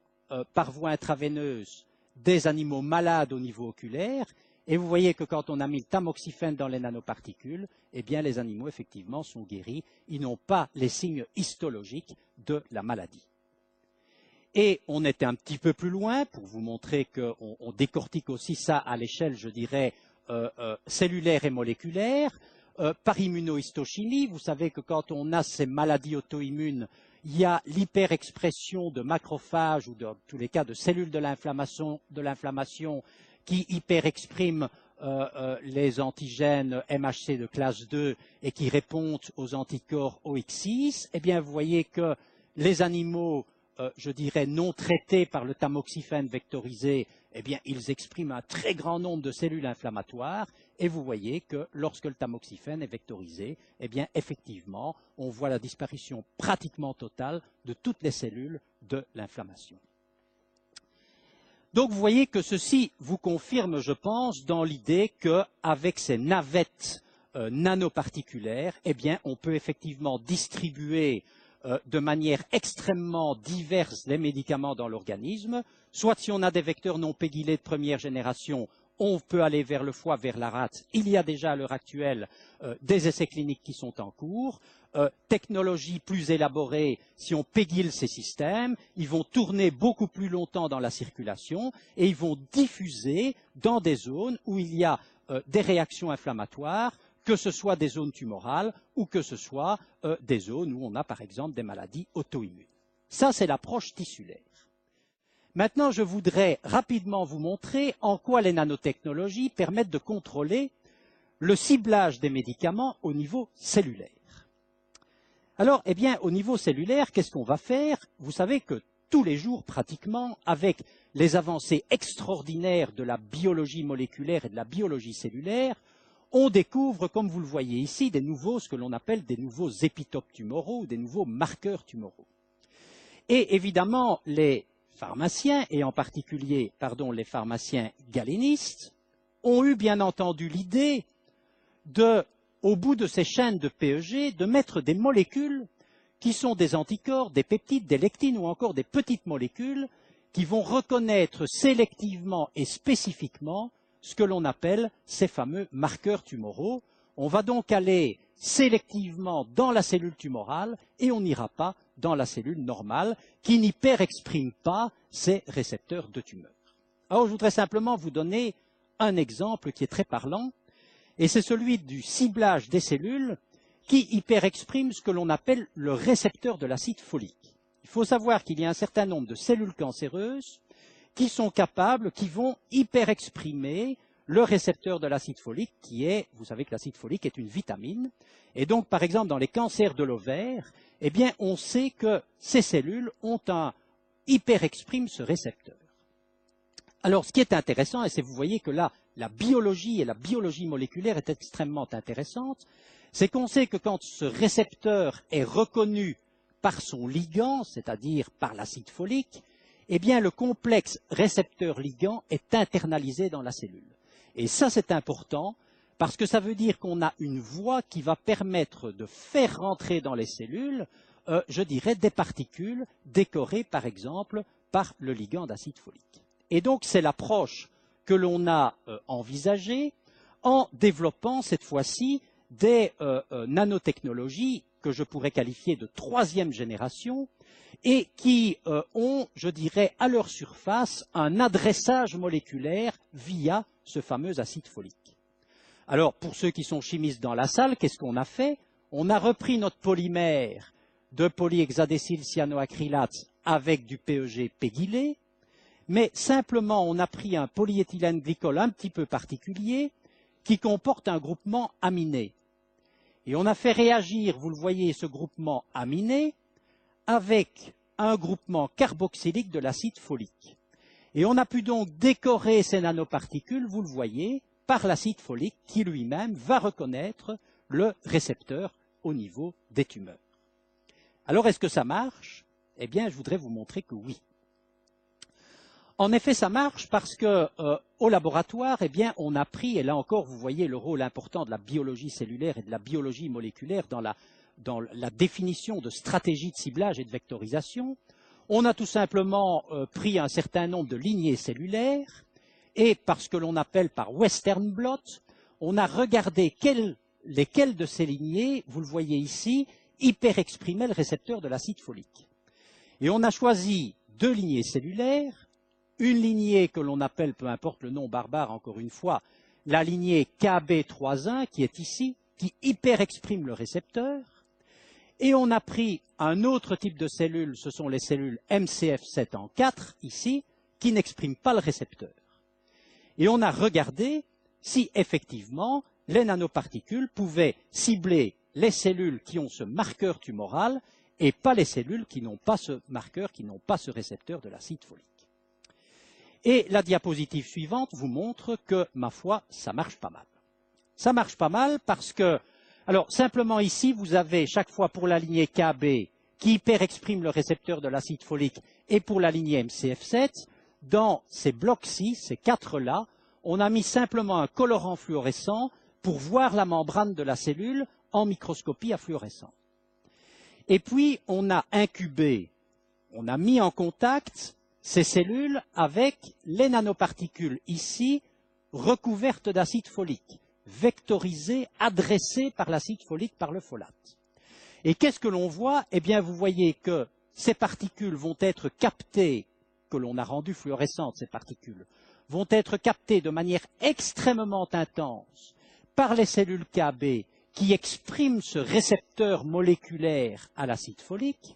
par voie intraveineuse des animaux malades au niveau oculaire, et vous voyez que quand on a mis le tamoxifène dans les nanoparticules, eh bien les animaux, effectivement, sont guéris. Ils n'ont pas les signes histologiques de la maladie. Et on était un petit peu plus loin pour vous montrer qu'on décortique aussi ça à l'échelle, je dirais, cellulaire et moléculaire. Par immunohistochimie, vous savez que quand on a ces maladies auto-immunes, il y a l'hyperexpression de macrophages ou dans tous les cas de cellules de l'inflammation qui hyperexpriment les antigènes MHC de classe 2 et qui répondent aux anticorps OX6. Eh bien, vous voyez que les animaux, je dirais, non traités par le tamoxifène vectorisé, eh bien, ils expriment un très grand nombre de cellules inflammatoires. Et vous voyez que lorsque le tamoxifène est vectorisé, eh bien, effectivement, on voit la disparition pratiquement totale de toutes les cellules de l'inflammation. Donc, vous voyez que ceci vous confirme, je pense, dans l'idée qu'avec ces navettes nanoparticulaires, eh bien, on peut effectivement distribuer de manière extrêmement diverse les médicaments dans l'organisme. Soit si on a des vecteurs non pégylés de première génération, on peut aller vers le foie, vers la rate. Il y a déjà à l'heure actuelle des essais cliniques qui sont en cours. Technologie plus élaborée, si on pégyle ces systèmes, ils vont tourner beaucoup plus longtemps dans la circulation et ils vont diffuser dans des zones où il y a des réactions inflammatoires, que ce soit des zones tumorales ou que ce soit des zones où on a par exemple des maladies auto-immunes. Ça, c'est l'approche tissulaire. Maintenant, je voudrais rapidement vous montrer en quoi les nanotechnologies permettent de contrôler le ciblage des médicaments au niveau cellulaire. Alors, eh bien, au niveau cellulaire, qu'est-ce qu'on va faire? Vous savez que tous les jours, pratiquement, avec les avancées extraordinaires de la biologie moléculaire et de la biologie cellulaire, on découvre, comme vous le voyez ici, ce que l'on appelle des nouveaux épitopes tumoraux ou des nouveaux marqueurs tumoraux. Et évidemment, les pharmaciens, et en particulier, les pharmaciens galénistes, ont eu bien entendu l'idée au bout de ces chaînes de PEG, de mettre des molécules qui sont des anticorps, des peptides, des lectines ou encore des petites molécules qui vont reconnaître sélectivement et spécifiquement ce que l'on appelle ces fameux marqueurs tumoraux. On va donc aller sélectivement dans la cellule tumorale et on n'ira pas dans la cellule normale qui n'hyperexprime pas ces récepteurs de tumeur. Alors, je voudrais simplement vous donner un exemple qui est très parlant, et c'est celui du ciblage des cellules qui hyperexprime ce que l'on appelle le récepteur de l'acide folique. Il faut savoir qu'il y a un certain nombre de cellules cancéreuses qui sont capables, qui vont hyperexprimer le récepteur de l'acide folique qui est, vous savez que l'acide folique est une vitamine, et donc par exemple dans les cancers de l'ovaire, eh bien on sait que ces cellules hyperexpriment ce récepteur. Alors ce qui est intéressant, et c'est vous voyez que là la biologie et la biologie moléculaire est extrêmement intéressante, c'est qu'on sait que quand ce récepteur est reconnu par son ligand, c'est-à-dire par l'acide folique, eh bien le complexe récepteur-ligand est internalisé dans la cellule. Et ça, c'est important parce que ça veut dire qu'on a une voie qui va permettre de faire rentrer dans les cellules, je dirais, des particules décorées, par exemple, par le ligand d'acide folique. Et donc, c'est l'approche que l'on a envisagée en développant cette fois-ci des nanotechnologies que je pourrais qualifier de troisième génération et qui ont, je dirais, à leur surface un adressage moléculaire via ce fameux acide folique. Alors, pour ceux qui sont chimistes dans la salle, qu'est-ce qu'on a fait? On a repris notre polymère de polyhexadécylcyanoacrylate avec du PEG pégylé, mais simplement on a pris un polyéthylène glycol un petit peu particulier qui comporte un groupement aminé. Et on a fait réagir, vous le voyez, ce groupement aminé avec un groupement carboxylique de l'acide folique. Et on a pu donc décorer ces nanoparticules, vous le voyez, par l'acide folique qui lui-même va reconnaître le récepteur au niveau des tumeurs. Alors, est-ce que ça marche? Eh bien, je voudrais vous montrer que oui. En effet, ça marche parce que au laboratoire, eh bien, on a pris, et là encore, vous voyez le rôle important de la biologie cellulaire et de la biologie moléculaire dans la définition de stratégies de ciblage et de vectorisation. On a tout simplement pris un certain nombre de lignées cellulaires et, par ce que l'on appelle par Western blot, on a regardé lesquelles de ces lignées, vous le voyez ici, hyperexprimaient le récepteur de l'acide folique. Et on a choisi deux lignées cellulaires, une lignée que l'on appelle, peu importe le nom barbare encore une fois, la lignée KB31 qui est ici, qui hyperexprime le récepteur, et on a pris un autre type de cellules, ce sont les cellules MCF7 en 4, ici, qui n'expriment pas le récepteur. Et on a regardé si effectivement les nanoparticules pouvaient cibler les cellules qui ont ce marqueur tumoral et pas les cellules qui n'ont pas ce marqueur, qui n'ont pas ce récepteur de l'acide folique. Et la diapositive suivante vous montre que, ma foi, ça marche pas mal. Ça marche pas mal parce que, alors simplement ici, vous avez chaque fois pour la lignée KB qui hyperexprime le récepteur de l'acide folique et pour la lignée MCF7, dans ces blocs-ci, ces quatre-là, on a mis simplement un colorant fluorescent pour voir la membrane de la cellule en microscopie à fluorescence. Et puis, on a incubé, on a mis en contact ces cellules avec les nanoparticules ici, recouvertes d'acide folique, vectorisées, adressées par l'acide folique, par le folate. Et qu'est-ce que l'on voit? Eh bien, vous voyez que ces particules vont être captées, que l'on a rendues fluorescentes, ces particules, vont être captées de manière extrêmement intense par les cellules KB qui expriment ce récepteur moléculaire à l'acide folique,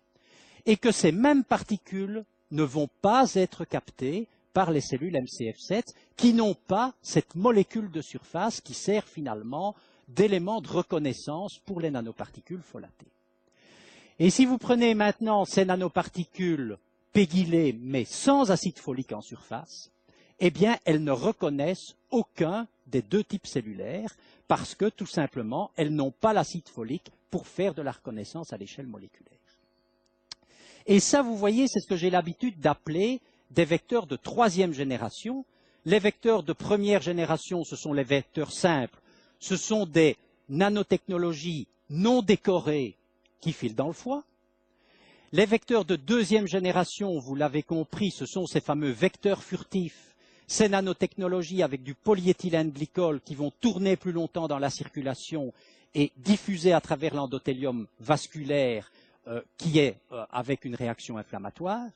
et que ces mêmes particules ne vont pas être captées par les cellules MCF7 qui n'ont pas cette molécule de surface qui sert finalement d'élément de reconnaissance pour les nanoparticules folatées. Et si vous prenez maintenant ces nanoparticules pégylées mais sans acide folique en surface, eh bien elles ne reconnaissent aucun des deux types cellulaires parce que tout simplement elles n'ont pas l'acide folique pour faire de la reconnaissance à l'échelle moléculaire. Et ça, vous voyez, c'est ce que j'ai l'habitude d'appeler des vecteurs de troisième génération. Les vecteurs de première génération, ce sont les vecteurs simples. Ce sont des nanotechnologies non décorées qui filent dans le foie. Les vecteurs de deuxième génération, vous l'avez compris, ce sont ces fameux vecteurs furtifs, ces nanotechnologies avec du polyéthylène glycol qui vont tourner plus longtemps dans la circulation et diffuser à travers l'endothélium vasculaire qui est avec une réaction inflammatoire.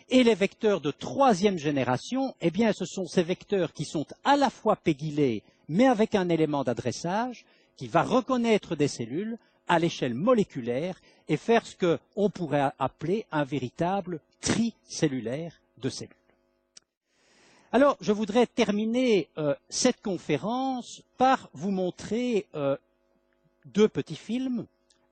Et les vecteurs de troisième génération, eh bien, ce sont ces vecteurs qui sont à la fois pégylés, mais avec un élément d'adressage qui va reconnaître des cellules à l'échelle moléculaire et faire ce qu'on pourrait appeler un véritable tri cellulaire de cellules. Alors, je voudrais terminer cette conférence par vous montrer deux petits films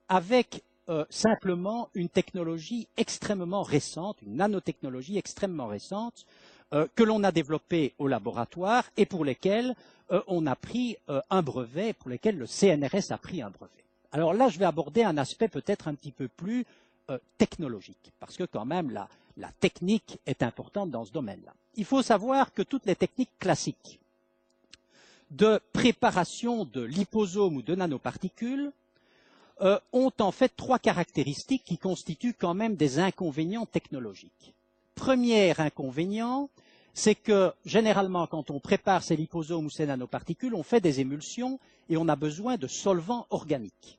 avec simplement une technologie extrêmement récente, une nanotechnologie extrêmement récente que l'on a développée au laboratoire et pour lesquelles on a pris un brevet, pour lesquels le CNRS a pris un brevet. Alors là, je vais aborder un aspect peut-être un petit peu plus technologique, parce que quand même la technique est importante dans ce domaine-là. Il faut savoir que toutes les techniques classiques de préparation de liposomes ou de nanoparticules ont en fait trois caractéristiques qui constituent quand même des inconvénients technologiques. Premier inconvénient, c'est que généralement quand on prépare ces liposomes ou ces nanoparticules, on fait des émulsions et on a besoin de solvants organiques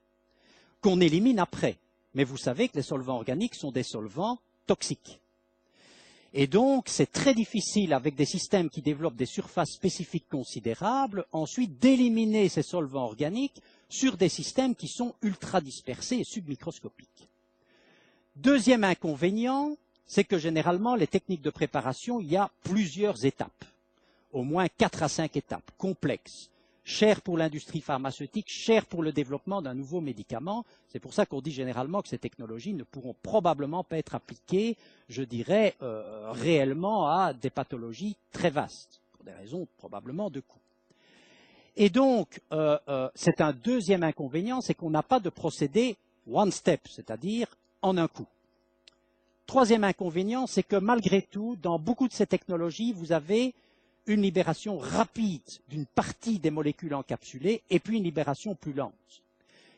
qu'on élimine après. Mais vous savez que les solvants organiques sont des solvants toxiques. Et donc, c'est très difficile avec des systèmes qui développent des surfaces spécifiques considérables, ensuite d'éliminer ces solvants organiques sur des systèmes qui sont ultra dispersés et submicroscopiques. Deuxième inconvénient, c'est que généralement, les techniques de préparation, il y a plusieurs étapes, au moins 4 à 5 étapes, complexes, chères pour l'industrie pharmaceutique, chères pour le développement d'un nouveau médicament. C'est pour ça qu'on dit généralement que ces technologies ne pourront probablement pas être appliquées, je dirais, réellement à des pathologies très vastes, pour des raisons probablement de coût. Et donc, c'est un deuxième inconvénient, c'est qu'on n'a pas de procédé one step, c'est-à-dire en un coup. Troisième inconvénient, c'est que malgré tout, dans beaucoup de ces technologies, vous avez une libération rapide d'une partie des molécules encapsulées et puis une libération plus lente.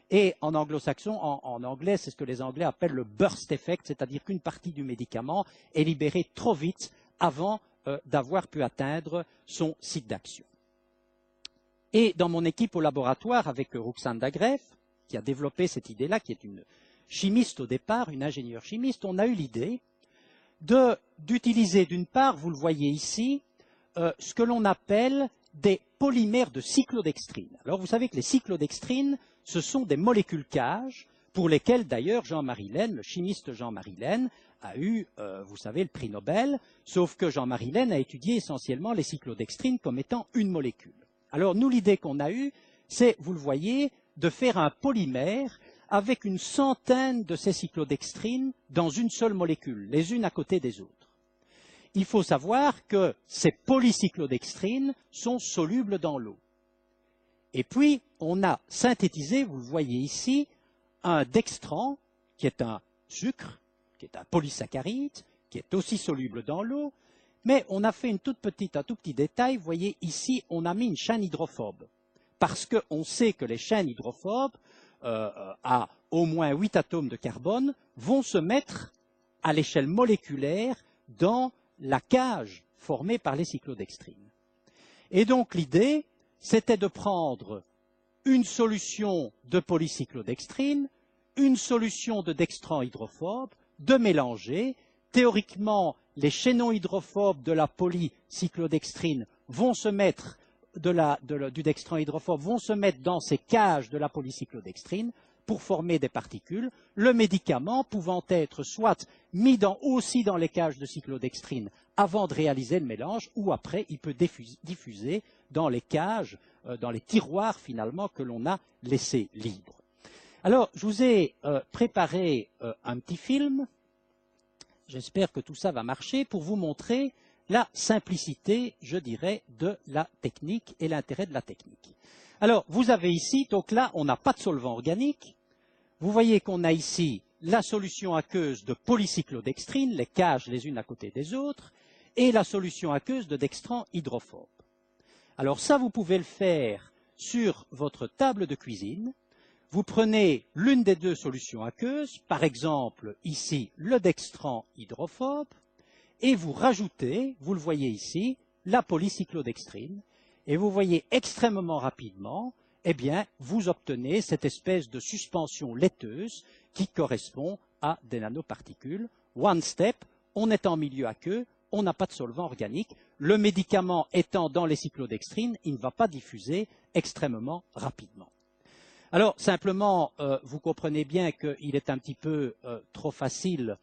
Et en anglo-saxon, en anglais, c'est ce que les Anglais appellent le burst effect, c'est-à-dire qu'une partie du médicament est libérée trop vite avant d'avoir pu atteindre son site d'action. Et dans mon équipe au laboratoire, avec Roxane Dagref, qui a développé cette idée-là, qui est une chimiste au départ, une ingénieure chimiste, on a eu l'idée d'utiliser d'une part, vous le voyez ici, ce que l'on appelle des polymères de cyclodextrine. Alors vous savez que les cyclodextrines, ce sont des molécules cages pour lesquelles d'ailleurs Jean-Marie Lehn, le chimiste Jean-Marie Lehn, a eu, vous savez, le prix Nobel, sauf que Jean-Marie Lehn a étudié essentiellement les cyclodextrines comme étant une molécule. Alors nous, l'idée qu'on a eue, c'est, vous le voyez, de faire un polymère avec une centaine de ces cyclodextrines dans une seule molécule, les unes à côté des autres. Il faut savoir que ces polycyclodextrines sont solubles dans l'eau. Et puis, on a synthétisé, vous le voyez ici, un dextran, qui est un sucre, qui est un polysaccharide, qui est aussi soluble dans l'eau, mais on a fait un tout petit détail, vous voyez ici, on a mis une chaîne hydrophobe, parce qu'on sait que les chaînes hydrophobes à au moins 8 atomes de carbone vont se mettre à l'échelle moléculaire dans la cage formée par les cyclodextrines. Et donc l'idée, c'était de prendre une solution de polycyclodextrine, une solution de dextran hydrophobe, de mélanger. Théoriquement, les chaînons hydrophobes de la polycyclodextrine vont se mettre du dextran hydrophobe vont se mettre dans ces cages de la polycyclodextrine pour former des particules, le médicament pouvant être soit mis aussi dans les cages de cyclodextrine avant de réaliser le mélange, ou après il peut diffuser dans les cages, dans les tiroirs finalement que l'on a laissés libres. Alors, je vous ai préparé un petit film, j'espère que tout ça va marcher, pour vous montrer la simplicité, je dirais, de la technique et l'intérêt de la technique. Alors, vous avez ici, donc là, on n'a pas de solvant organique. Vous voyez qu'on a ici la solution aqueuse de polycyclodextrine, les cages les unes à côté des autres, et la solution aqueuse de dextran hydrophobe. Alors ça, vous pouvez le faire sur votre table de cuisine. Vous prenez l'une des deux solutions aqueuses, par exemple ici le dextran hydrophobe, et vous rajoutez, vous le voyez ici, la polycyclodextrine, et vous voyez extrêmement rapidement, eh bien, vous obtenez cette espèce de suspension laiteuse qui correspond à des nanoparticules. One step, on est en milieu aqueux, on n'a pas de solvant organique. Le médicament étant dans les cyclodextrines, il ne va pas diffuser extrêmement rapidement. Alors, simplement, vous comprenez bien qu'il est un petit peu trop facile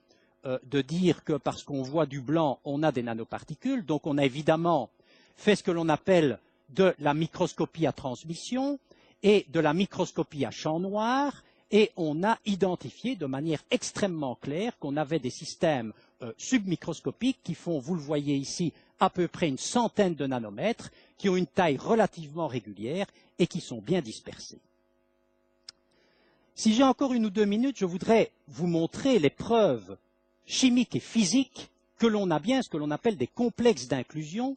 de dire que parce qu'on voit du blanc, on a des nanoparticules. Donc, on a évidemment fait ce que l'on appelle de la microscopie à transmission et de la microscopie à champ noir, et on a identifié de manière extrêmement claire qu'on avait des systèmes submicroscopiques qui font, vous le voyez ici, à peu près une centaine de nanomètres, qui ont une taille relativement régulière et qui sont bien dispersés. Si j'ai encore 1 ou 2 minutes, je voudrais vous montrer les preuves chimiques et physiques que l'on a bien, ce que l'on appelle des complexes d'inclusion,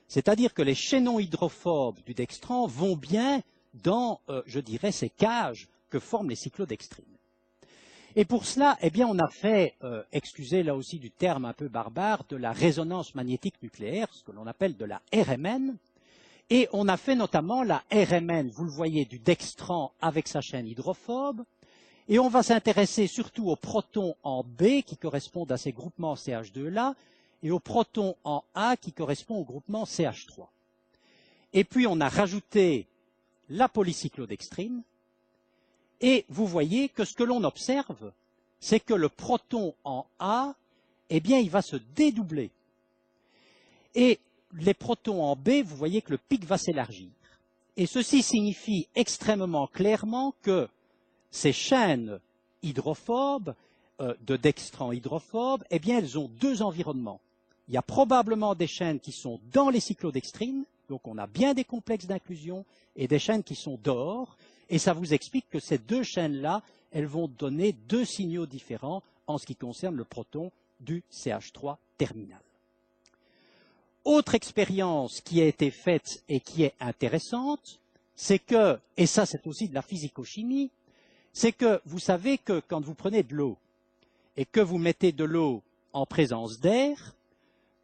c'est-à-dire que les chaînons hydrophobes du dextran vont bien dans, je dirais, ces cages que forment les cyclodextrines. Et pour cela, eh bien, on a fait, excusez là aussi du terme un peu barbare, de la résonance magnétique nucléaire, ce que l'on appelle de la RMN, et on a fait notamment la RMN, vous le voyez, du dextran avec sa chaîne hydrophobe, et on va s'intéresser surtout aux protons en B qui correspondent à ces groupements CH2-là, et aux protons en A qui correspondent au groupement CH3. Et puis on a rajouté la polycyclodextrine, et vous voyez que ce que l'on observe, c'est que le proton en A, eh bien, il va se dédoubler. Et les protons en B, vous voyez que le pic va s'élargir. Et ceci signifie extrêmement clairement que ces chaînes hydrophobes, de dextran hydrophobe, eh bien, elles ont deux environnements. Il y a probablement des chaînes qui sont dans les cyclodextrines, donc on a bien des complexes d'inclusion, et des chaînes qui sont dehors, et ça vous explique que ces deux chaînes-là, elles vont donner deux signaux différents en ce qui concerne le proton du CH3 terminal. Autre expérience qui a été faite et qui est intéressante, c'est que, et ça c'est aussi de la physico-chimie, c'est que vous savez que quand vous prenez de l'eau et que vous mettez de l'eau en présence d'air,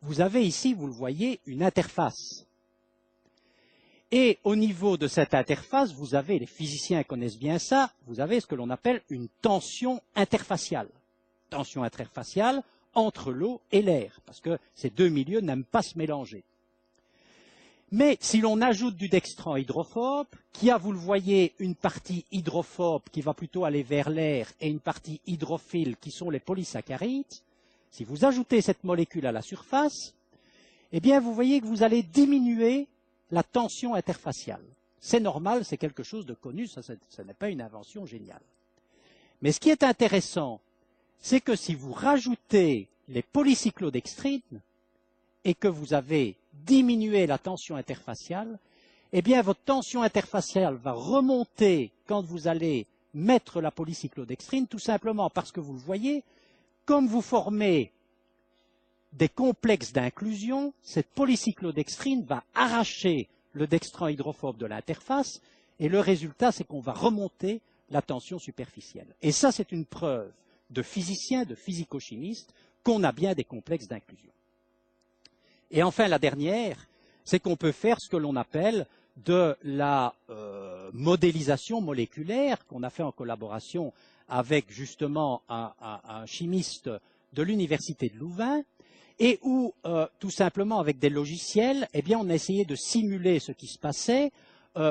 vous avez ici, vous le voyez, une interface. Et au niveau de cette interface, vous avez, les physiciens connaissent bien ça, vous avez ce que l'on appelle une tension interfaciale. Tension interfaciale entre l'eau et l'air, parce que ces deux milieux n'aiment pas se mélanger. Mais si l'on ajoute du dextran hydrophobe, qui a, vous le voyez, une partie hydrophobe qui va plutôt aller vers l'air et une partie hydrophile qui sont les polysaccharides, si vous ajoutez cette molécule à la surface, eh bien vous voyez que vous allez diminuer la tension interfaciale. C'est normal, c'est quelque chose de connu, ce n'est pas une invention géniale. Mais ce qui est intéressant, c'est que si vous rajoutez les polycyclodextrines et que vous avez diminué la tension interfaciale, eh bien votre tension interfaciale va remonter quand vous allez mettre la polycyclodextrine, tout simplement parce que vous le voyez, comme vous formez des complexes d'inclusion, cette polycyclodextrine va arracher le dextran hydrophobe de l'interface, et le résultat, c'est qu'on va remonter la tension superficielle. Et ça, c'est une preuve de physiciens, de physico-chimistes, qu'on a bien des complexes d'inclusion. Et enfin, la dernière, c'est qu'on peut faire ce que l'on appelle de la modélisation moléculaire, qu'on a fait en collaboration avec justement un chimiste de l'université de Louvain, et où, tout simplement, avec des logiciels, eh bien, on a essayé de simuler ce qui se passait.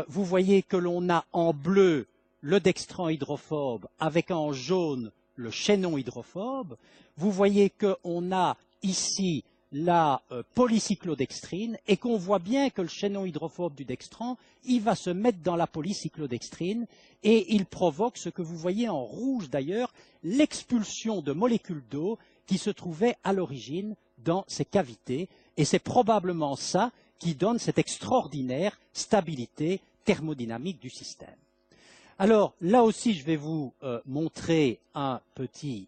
Vous voyez que l'on a en bleu le dextran hydrophobe avec en jaune le chaînon hydrophobe. Vous voyez qu'on a ici la polycyclodextrine et qu'on voit bien que le chaînon hydrophobe du dextran, il va se mettre dans la polycyclodextrine et il provoque ce que vous voyez en rouge d'ailleurs, l'expulsion de molécules d'eau qui se trouvaient à l'origine dans ces cavités. Et c'est probablement ça qui donne cette extraordinaire stabilité thermodynamique du système. Alors, là aussi, je vais vous montrer un petit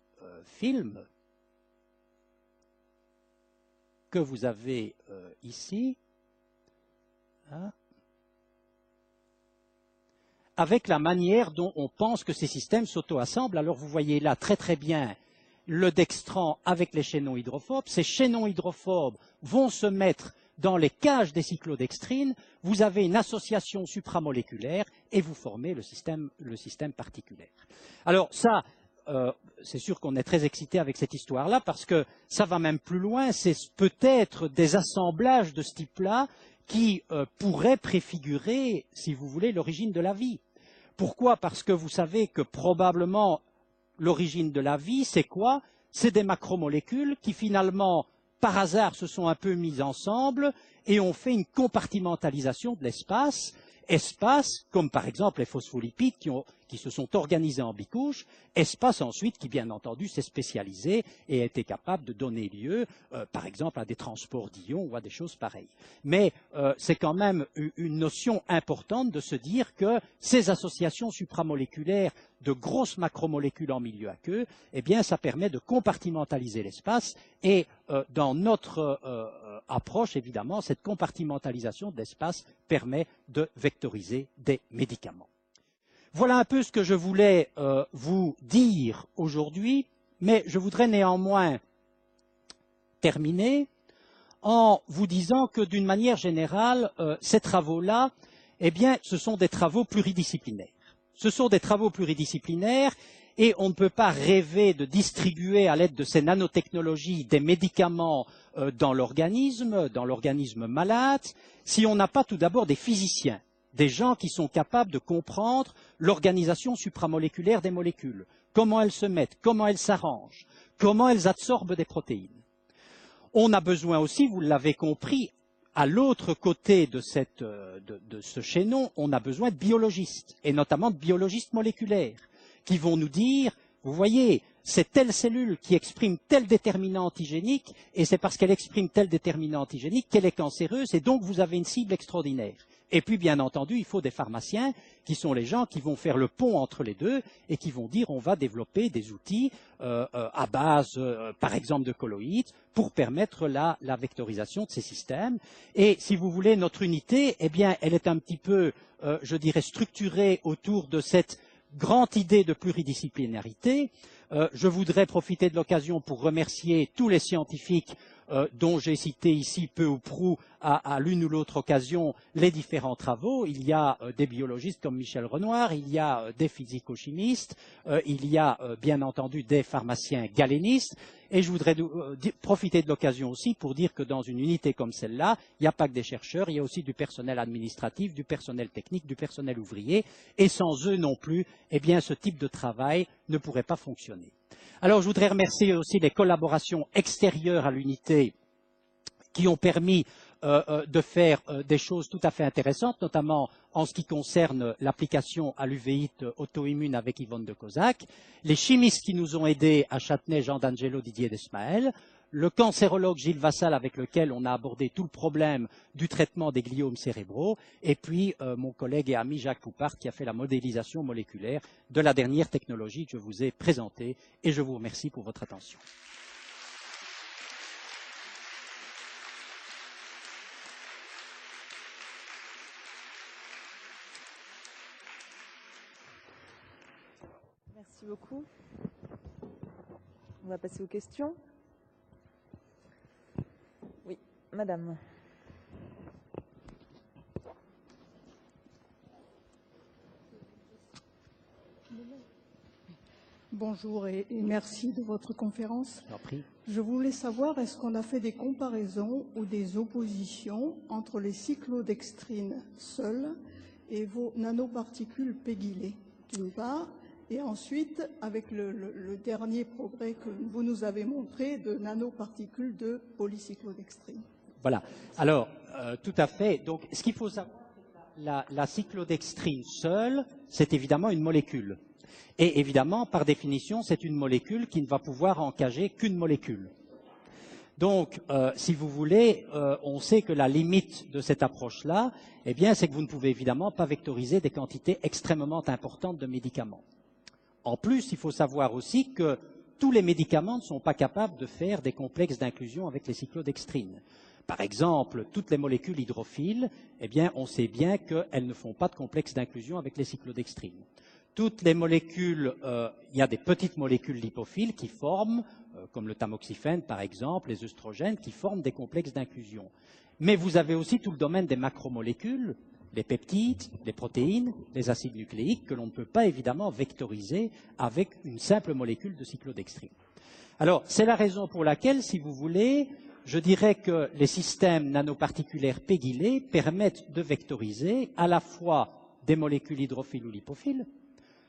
film que vous avez ici, hein, avec la manière dont on pense que ces systèmes s'auto-assemblent. Alors, vous voyez là très très bien le dextran avec les chaînons hydrophobes. Ces chaînons hydrophobes vont se mettre dans les cages des cyclodextrines. Vous avez une association supramoléculaire et vous formez le système particulaire. Alors ça, c'est sûr qu'on est très excité avec cette histoire-là parce que ça va même plus loin. C'est peut-être des assemblages de ce type-là qui pourraient préfigurer, si vous voulez, l'origine de la vie. Pourquoi? Parce que vous savez que probablement l'origine de la vie, c'est quoi? C'est des macromolécules qui finalement, par hasard, se sont un peu mises ensemble et ont fait une compartimentalisation de l'espace. Espace, comme par exemple les phospholipides qui se sont organisés en bicouches, espace ensuite qui, bien entendu, s'est spécialisé et a été capable de donner lieu, par exemple, à des transports d'ions ou à des choses pareilles. Mais c'est quand même une notion importante de se dire que ces associations supramoléculaires de grosses macromolécules en milieu aqueux, eh bien, ça permet de compartimentaliser l'espace et dans notre approche, évidemment, cette compartimentalisation de l'espace permet de vectoriser des médicaments. Voilà un peu ce que je voulais vous dire aujourd'hui, mais je voudrais néanmoins terminer en vous disant que d'une manière générale, ces travaux-là, eh bien, ce sont des travaux pluridisciplinaires. Ce sont des travaux pluridisciplinaires et on ne peut pas rêver de distribuer à l'aide de ces nanotechnologies des médicaments dans l'organisme malade, si on n'a pas tout d'abord des physiciens, des gens qui sont capables de comprendre l'organisation supramoléculaire des molécules, comment elles se mettent, comment elles s'arrangent, comment elles absorbent des protéines. On a besoin aussi, vous l'avez compris, à l'autre côté de ce chaînon, on a besoin de biologistes, et notamment de biologistes moléculaires, qui vont nous dire, vous voyez, c'est telle cellule qui exprime tel déterminant antigénique, et c'est parce qu'elle exprime tel déterminant antigénique qu'elle est cancéreuse, et donc vous avez une cible extraordinaire. Et puis, bien entendu, il faut des pharmaciens qui sont les gens qui vont faire le pont entre les deux et qui vont dire on va développer des outils à base, par exemple, de colloïdes pour permettre la vectorisation de ces systèmes. Et si vous voulez, notre unité, eh bien, elle est un petit peu, je dirais, structurée autour de cette grande idée de pluridisciplinarité. Je voudrais profiter de l'occasion pour remercier tous les scientifiques dont j'ai cité ici peu ou prou à l'une ou l'autre occasion les différents travaux. Il y a des biologistes comme Michel Renoir, il y a des physico-chimistes, il y a bien entendu des pharmaciens galénistes. Et je voudrais profiter de l'occasion aussi pour dire que dans une unité comme celle-là, il n'y a pas que des chercheurs, il y a aussi du personnel administratif, du personnel technique, du personnel ouvrier. Et sans eux non plus, eh bien, ce type de travail ne pourrait pas fonctionner. Alors, je voudrais remercier aussi les collaborations extérieures à l'unité qui ont permis de faire des choses tout à fait intéressantes, notamment en ce qui concerne l'application à l'uvéite auto-immune avec Yvonne de Cosac, les chimistes qui nous ont aidés à Châtenay, Jean d'Angelo, Didier Desmaël, le cancérologue Gilles Vassal avec lequel on a abordé tout le problème du traitement des gliomes cérébraux, et puis mon collègue et ami Jacques Poupart qui a fait la modélisation moléculaire de la dernière technologie que je vous ai présentée, et je vous remercie pour votre attention. Merci beaucoup. On va passer aux questions. Oui, madame. Bonjour et merci de votre conférence. Je t'en prie. Je voulais savoir, est-ce qu'on a fait des comparaisons ou des oppositions entre les cyclodextrines seules et vos nanoparticules pégylées, d'une part, et ensuite avec le dernier progrès que vous nous avez montré de nanoparticules de polycyclodextrine. Voilà. Alors, tout à fait. Donc, ce qu'il faut savoir, la cyclodextrine seule, c'est évidemment une molécule. Et évidemment, par définition, c'est une molécule qui ne va pouvoir encager qu'une molécule. Donc, si vous voulez, on sait que la limite de cette approche-là, eh bien, c'est que vous ne pouvez évidemment pas vectoriser des quantités extrêmement importantes de médicaments. En plus, il faut savoir aussi que tous les médicaments ne sont pas capables de faire des complexes d'inclusion avec les cyclodextrines. Par exemple, toutes les molécules hydrophiles, eh bien, on sait bien qu'elles ne font pas de complexe d'inclusion avec les cyclodextrines. Toutes les molécules, il y a des petites molécules lipophiles qui forment, comme le tamoxifène par exemple, les œstrogènes, qui forment des complexes d'inclusion. Mais vous avez aussi tout le domaine des macromolécules, les peptides, les protéines, les acides nucléiques, que l'on ne peut pas évidemment vectoriser avec une simple molécule de cyclodextrine. Alors, c'est la raison pour laquelle, si vous voulez, je dirais que les systèmes nanoparticulaires pégylés permettent de vectoriser à la fois des molécules hydrophiles ou lipophiles,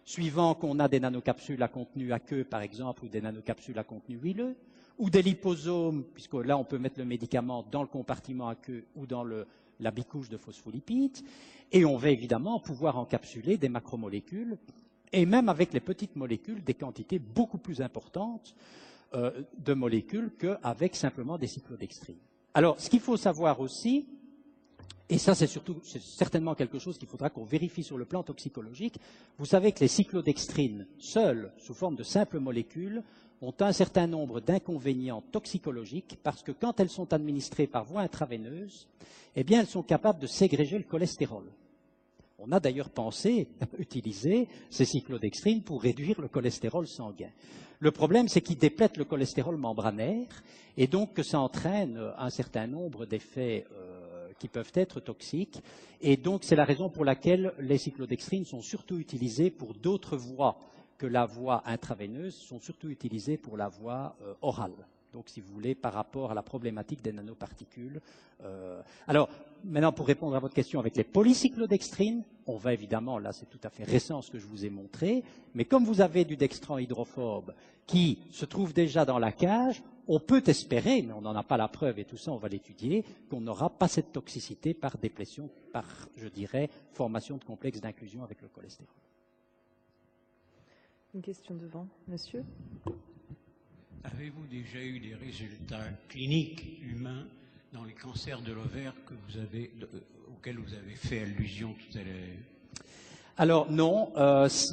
suivant qu'on a des nanocapsules à contenu aqueux, par exemple, ou des nanocapsules à contenu huileux, ou des liposomes, puisque là, on peut mettre le médicament dans le compartiment aqueux ou dans la bicouche de phospholipides, et on va évidemment pouvoir encapsuler des macromolécules, et même avec les petites molécules, des quantités beaucoup plus importantes de molécules qu'avec simplement des cyclodextrines. Alors, ce qu'il faut savoir aussi, et ça, c'est certainement quelque chose qu'il faudra qu'on vérifie sur le plan toxicologique. Vous savez que les cyclodextrines, seules, sous forme de simples molécules, ont un certain nombre d'inconvénients toxicologiques parce que quand elles sont administrées par voie intraveineuse, eh bien, elles sont capables de ségréger le cholestérol. On a d'ailleurs pensé utiliser ces cyclodextrines pour réduire le cholestérol sanguin. Le problème, c'est qu'ils déplètent le cholestérol membranaire et donc que ça entraîne un certain nombre d'effets qui peuvent être toxiques. Et donc, c'est la raison pour laquelle les cyclodextrines sont surtout utilisées pour d'autres voies que la voie intraveineuse, sont surtout utilisées pour la voie orale. Donc, si vous voulez, par rapport à la problématique des nanoparticules. Alors, maintenant, pour répondre à votre question avec les polycyclodextrines, on va évidemment, là c'est tout à fait récent ce que je vous ai montré, mais comme vous avez du dextran hydrophobe qui se trouve déjà dans la cage, on peut espérer, mais on n'en a pas la preuve et tout ça, on va l'étudier, qu'on n'aura pas cette toxicité par déplétion, par, je dirais, formation de complexes d'inclusion avec le cholestérol. Une question devant, monsieur. Avez-vous déjà eu des résultats cliniques humains dans les cancers de l'ovaire auxquels vous avez fait allusion tout à l'heure? Alors non,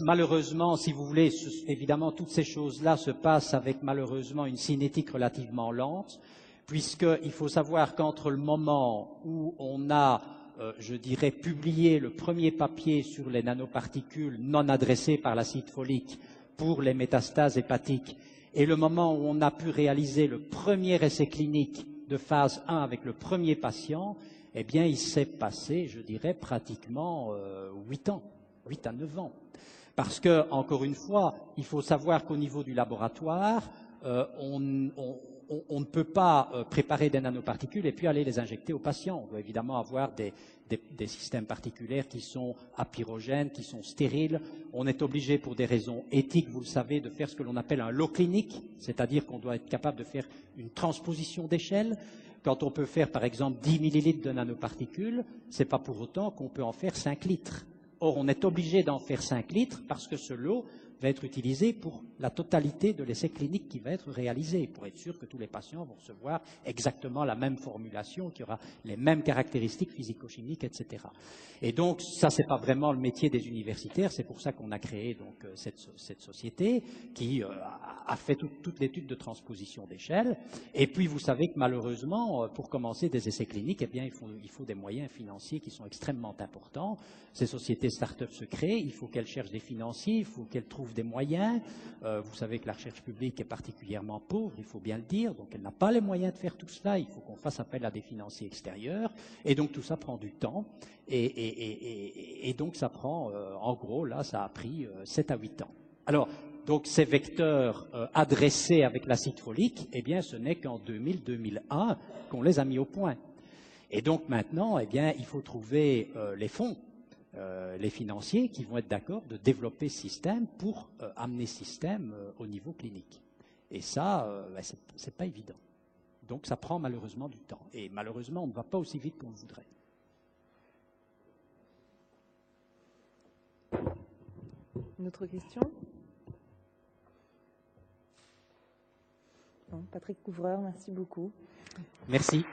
malheureusement, si vous voulez, évidemment, toutes ces choses-là se passent avec malheureusement une cinétique relativement lente, puisqu'il faut savoir qu'entre le moment où on a, je dirais, publié le premier papier sur les nanoparticules non adressées par l'acide folique pour les métastases hépatiques, et le moment où on a pu réaliser le premier essai clinique de phase 1 avec le premier patient, eh bien, il s'est passé, je dirais, pratiquement 8 ans. 8 à 9 ans. Parce que, encore une fois, il faut savoir qu'au niveau du laboratoire, on ne peut pas préparer des nanoparticules et puis aller les injecter aux patients. On doit évidemment avoir des systèmes particuliers qui sont apyrogènes, qui sont stériles. On est obligé, pour des raisons éthiques, vous le savez, de faire ce que l'on appelle un lot clinique, c'est-à-dire qu'on doit être capable de faire une transposition d'échelle. Quand on peut faire, par exemple, 10 millilitres de nanoparticules, ce n'est pas pour autant qu'on peut en faire 5 litres. Or, on est obligé d'en faire 5 litres parce que ce lot va être utilisé pour la totalité de l'essai clinique qui va être réalisé, pour être sûr que tous les patients vont recevoir exactement la même formulation, qu'il y aura les mêmes caractéristiques physico-chimiques, etc. Et donc, ça, c'est pas vraiment le métier des universitaires, c'est pour ça qu'on a créé donc cette société qui a fait toute l'étude de transposition d'échelle. Et puis, vous savez que malheureusement, pour commencer des essais cliniques, eh bien, il faut des moyens financiers qui sont extrêmement importants. Ces sociétés start-up se créent, il faut qu'elles cherchent des financiers, il faut qu'elles trouvent trouve des moyens. Vous savez que la recherche publique est particulièrement pauvre, il faut bien le dire, donc elle n'a pas les moyens de faire tout cela, il faut qu'on fasse appel à des financiers extérieurs, et donc tout ça prend du temps, et donc ça prend, en gros, là, ça a pris 7 à 8 ans. Alors, donc ces vecteurs adressés avec l'acide folique, eh bien, ce n'est qu'en 2000-2001 qu'on les a mis au point. Et donc maintenant, eh bien, il faut trouver les fonds, les financiers qui vont être d'accord de développer ce système pour amener ce système au niveau clinique. Et ça, c'est pas évident. Donc ça prend malheureusement du temps. Et malheureusement, on ne va pas aussi vite qu'on le voudrait. Une autre question? Non, Patrick Couvreur, merci beaucoup. Merci.